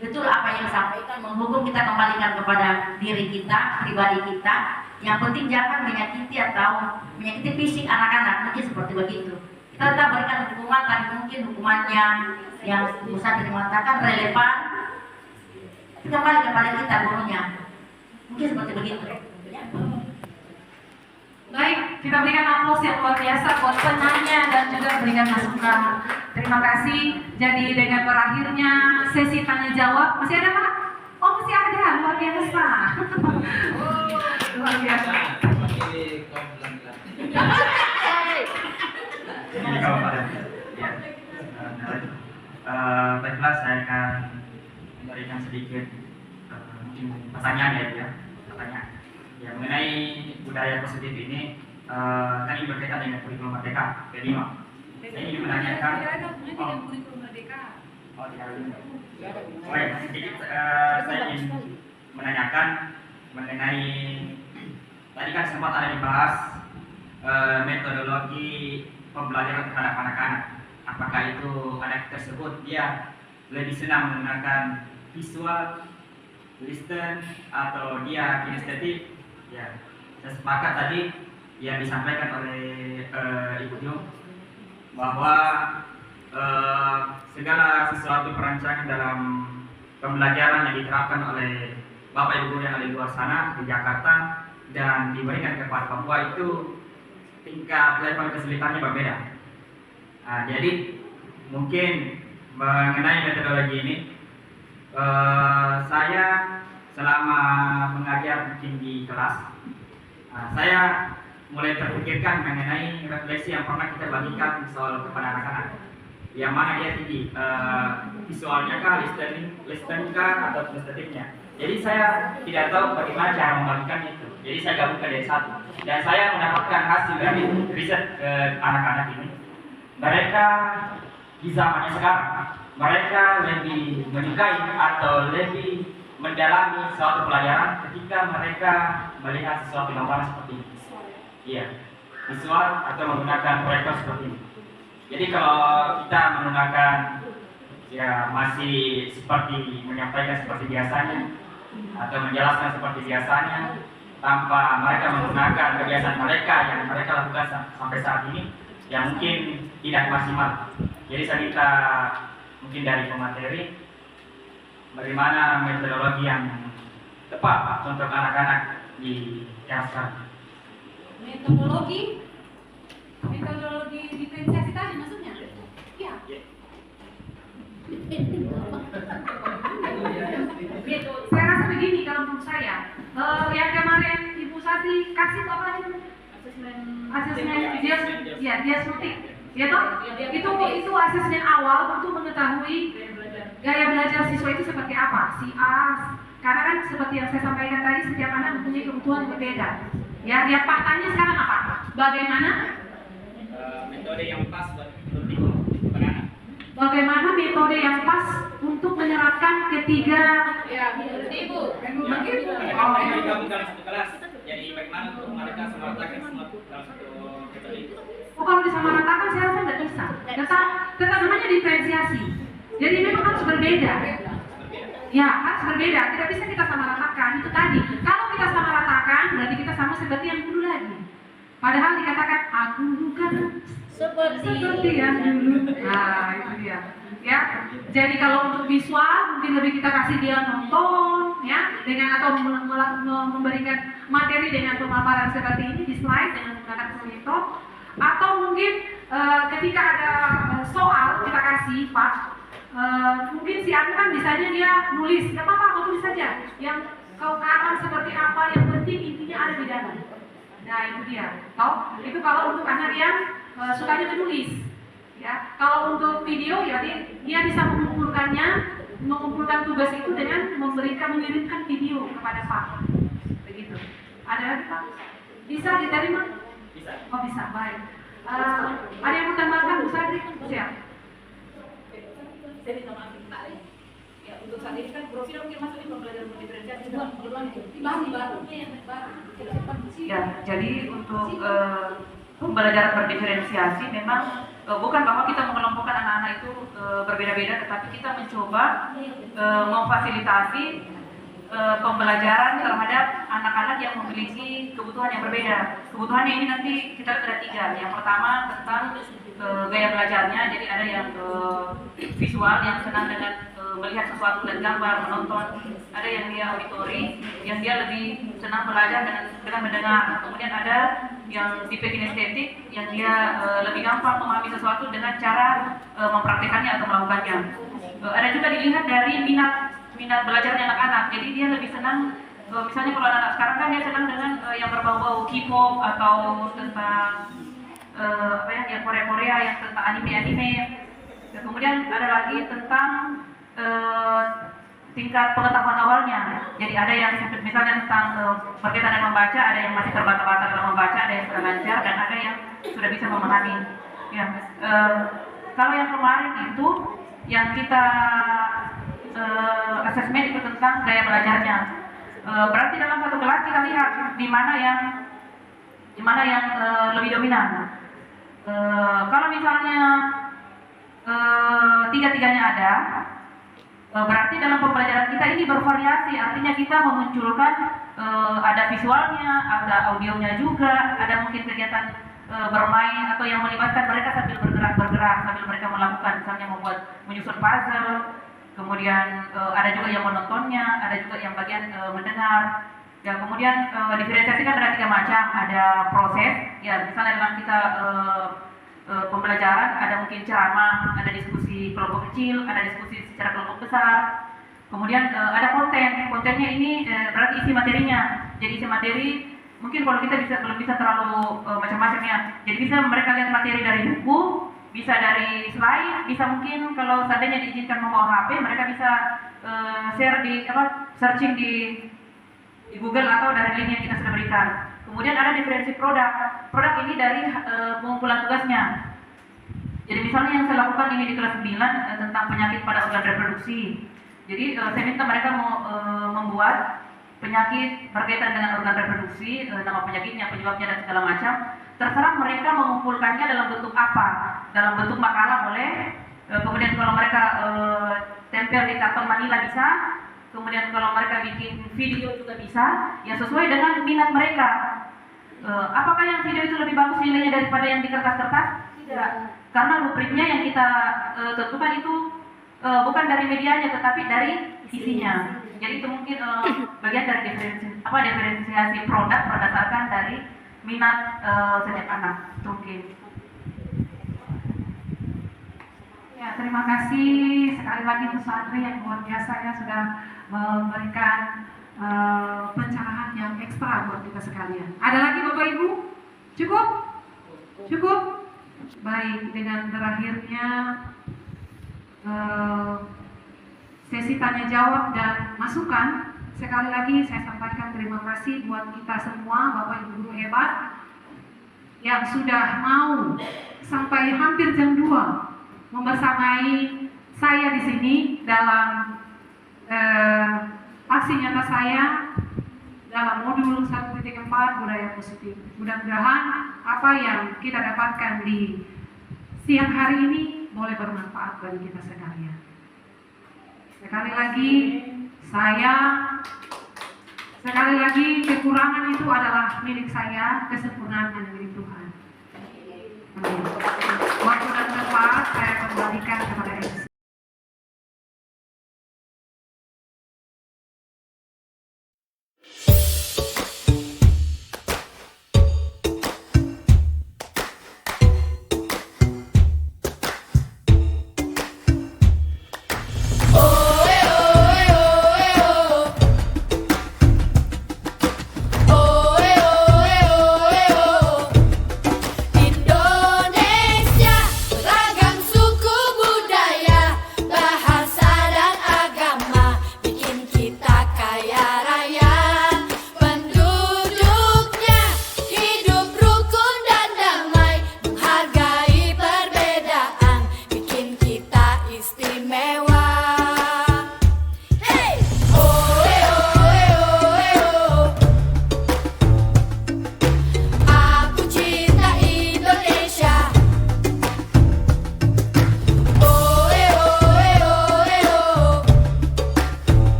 betul apa yang disampaikan, menghukum kita kembalikan kepada diri kita, pribadi kita. Yang penting jangan menyakiti atau menyakiti fisik anak-anak, mungkin seperti begitu. Kita tetap berikan hukuman, tapi mungkin hukumannya yang bisa dikatakan relevan, kembali kepada kita gurunya. Mungkin seperti begitu. Baik, kita berikan aplaus yang luar biasa buat penanya dan juga berikan masukan. Terima kasih. Jadi dengan berakhirnya sesi tanya jawab, masih ada Pak? Oh masih ada, luar biasa. Luar biasa. Ini kabupaten. Ya. Baiklah, saya akan memberikan sedikit mungkin pertanyaan ya, pertanyaan. Ya, mengenai budaya positif ini kan ini berkaitan dengan kurikulum merdeka P5. Saya ingin menanyakan sedikit saya ingin menanyakan mengenai tadi kan sempat ada dibahas metodologi pembelajaran terhadap anak-anak. Apakah itu anak tersebut dia lebih senang menggunakan visual, listen, atau dia kinestetik? Ya, saya sepakat tadi yang disampaikan oleh Ibu Yung bahwa segala sesuatu perancangan dalam pembelajaran yang diterapkan oleh Bapak Ibu guru yang ada di luar sana di Jakarta dan diberikan kepada Papua itu tingkat level kesulitannya berbeda. Nah, jadi mungkin mengenai metodologi ini, saya selama mengajar mungkin di kelas, saya mulai terpikirkan mengenai refleksi yang pernah kita bagikan soal kepada anak-anak. Yang mana dia tinggi, visualnya kah, listening kah, atau kinesthetiknya. Jadi saya tidak tahu bagaimana cara membagikan itu. Jadi saya gabungkan dari satu. Dan saya mendapatkan hasil dari riset anak-anak ini. Mereka di zamannya sekarang, mereka lebih menyukai atau lebih mendalami suatu pelajaran ketika mereka melihat sesuatu gambaran seperti ini. Iya, visual atau menggunakan proyektor seperti ini. Jadi kalau kita menggunakan ya masih seperti menyampaikan seperti biasanya atau menjelaskan seperti biasanya tanpa mereka menggunakan kebiasaan mereka yang mereka lakukan sampai saat ini, yang mungkin tidak maksimal. Jadi saya minta mungkin dari pemateri bagaimana metodologi yang tepat untuk anak-anak di era sekarang. Metodologi diferensiasi tadi maksudnya? Iya. Saya rasa begini kalau menurut saya, yang kemarin Ibu Sati kasih apa itu? Asesmen diagnostik, ya toh? Itu asesmen awal untuk mengetahui gaya belajar siswa itu seperti apa, karena kan seperti yang saya sampaikan tadi, setiap anak mempunyai kebutuhan yang berbeda. Ya, lihat faktanya sekarang apa? Bagaimana Metode yang pas untuk anak. Bagaimana metode yang pas untuk menerapkan ketiga? Ya, Ibu. Mereka digabung dalam satu kelas. Jadi bagaimana untuk mereka memeratakan semua dalam satu metode itu? Oh, kalau disamaratakan saya rasa nggak bisa. Tetap namanya diferensiasi. Jadi memang harus berbeda. Ya, harus berbeda. Tidak bisa kita samaratakan. Itu tadi. Kalau kita samaratakan, berarti kita sama seperti yang dulu lagi. Padahal dikatakan aku bukan seperti yang dulu. Nah, itu dia. Ya, jadi kalau untuk visual mungkin lebih kita kasih dia nonton, ya, dengan atau memberikan materi dengan pemaparan seperti ini di slide dengan menggunakan proyektor, atau mungkin ketika ada soal kita kasih Pak, mungkin si Anu kan bisanya dia nulis, nggak apa-apa, kau tulis saja. Yang kau katakan seperti apa, yang penting intinya ada di dalam. Nah itu dia. Itu kalau untuk anak yang sukanya menulis. Ya, kalau untuk video ya dia bisa mengumpulkan tugas itu dengan mengirimkan video kepada Pak. Begitu. Ada lagi Pak? Bisa diterima? Bisa. Oh bisa, baik. Ada yang mau tambahkan Bu Sadri? Siap. Saya minta maaf ya, untuk saat ini kan profil mungkin masuk di pembelajaran diferensiasi baru. Ya, jadi untuk pembelajaran berdiferensiasi memang bukan bahwa kita mengelompokkan anak-anak itu berbeda-beda, tetapi kita mencoba memfasilitasi pembelajaran terhadap anak-anak yang memiliki kebutuhan yang berbeda. Kebutuhannya ini nanti kita ada 3. Yang pertama tentang gaya belajarnya, jadi ada yang visual yang senang dengan melihat sesuatu dan gambar, menonton. Ada yang dia auditori, yang dia lebih senang belajar dengan mendengar. Kemudian ada yang tipe kinestetik, yang dia lebih gampang memahami sesuatu dengan cara mempraktekannya atau melakukannya. Ada juga dilihat dari minat belajarnya anak-anak. Jadi dia lebih senang, misalnya kalau anak-anak sekarang kan dia senang dengan yang berbau-bau K-pop atau tentang yang Korea-Korea, yang tentang anime-anime. Kemudian ada lagi tentang tingkat pengetahuan awalnya. Jadi ada yang misalnya tentang berkaitan dengan membaca, ada yang masih terbata-bata dalam membaca, ada yang sudah lancar, dan ada yang sudah bisa memahami. Ya, kalau yang kemarin itu yang kita asesmen itu tentang gaya belajarnya. Berarti dalam satu kelas kita lihat di mana yang lebih dominan. Kalau misalnya tiga-tiganya ada, berarti dalam pembelajaran kita ini bervariasi, artinya kita memunculkan ada visualnya, ada audionya juga, ada mungkin kegiatan bermain atau yang melibatkan mereka sambil bergerak, sambil mereka melakukan misalnya menyusun puzzle, kemudian ada juga yang menontonnya, ada juga yang bagian mendengar. Ya, kemudian diferensiasi kan ada 3 macam, ada proses, ya misalnya dalam kita pembelajaran ada mungkin ceramah, ada diskusi kelompok kecil, ada diskusi secara kelompok besar. Kemudian ada kontennya ini berarti isi materinya. Jadi isi materi mungkin kalau kita belum bisa terlalu macam-macam ya. Jadi bisa mereka lihat materi dari buku, bisa dari slide, bisa mungkin kalau seandainya diizinkan membawa HP, mereka bisa share searching di Google atau dari link yang kita sudah berikan. Kemudian ada diferensi produk. Produk ini dari pengumpulan tugasnya. Jadi misalnya yang saya lakukan ini di kelas 9 tentang penyakit pada organ reproduksi. Jadi saya minta mereka mau membuat penyakit berkaitan dengan organ reproduksi, nama penyakitnya, penyebabnya dan segala macam. Terserah mereka mengumpulkannya dalam bentuk apa. Dalam bentuk makalah boleh. Kemudian kalau mereka tempel di karton manila bisa. Kemudian kalau mereka bikin video juga bisa, ya sesuai dengan minat mereka. Apakah yang video itu lebih bagus nilainya daripada yang di kertas-kertas? Tidak, karena rubriknya yang kita tentukan itu bukan dari medianya, tetapi dari isinya. Jadi itu mungkin bagian dari diferensiasi produk berdasarkan dari minat setiap anak. Itu mungkin. Ya, terima kasih sekali lagi Bu Sandri yang luar biasa ya sudah memberikan pencerahan yang ekstra buat kita sekalian. Ada lagi Bapak Ibu? Cukup? Cukup? Baik, dengan berakhirnya sesi tanya jawab dan masukan, sekali lagi saya sampaikan terima kasih buat kita semua Bapak Ibu guru hebat yang sudah mau sampai hampir jam 2 membersamai saya di sini dalam aksi nyata saya dalam modul 1.4 budaya positif. Mudah-mudahan apa yang kita dapatkan di siang hari ini boleh bermanfaat bagi kita sekalian. Sekali lagi kekurangan itu adalah milik saya, kesempurnaan adalah milik Tuhan. Amin. Waktu dan tempat saya kembalikan kepada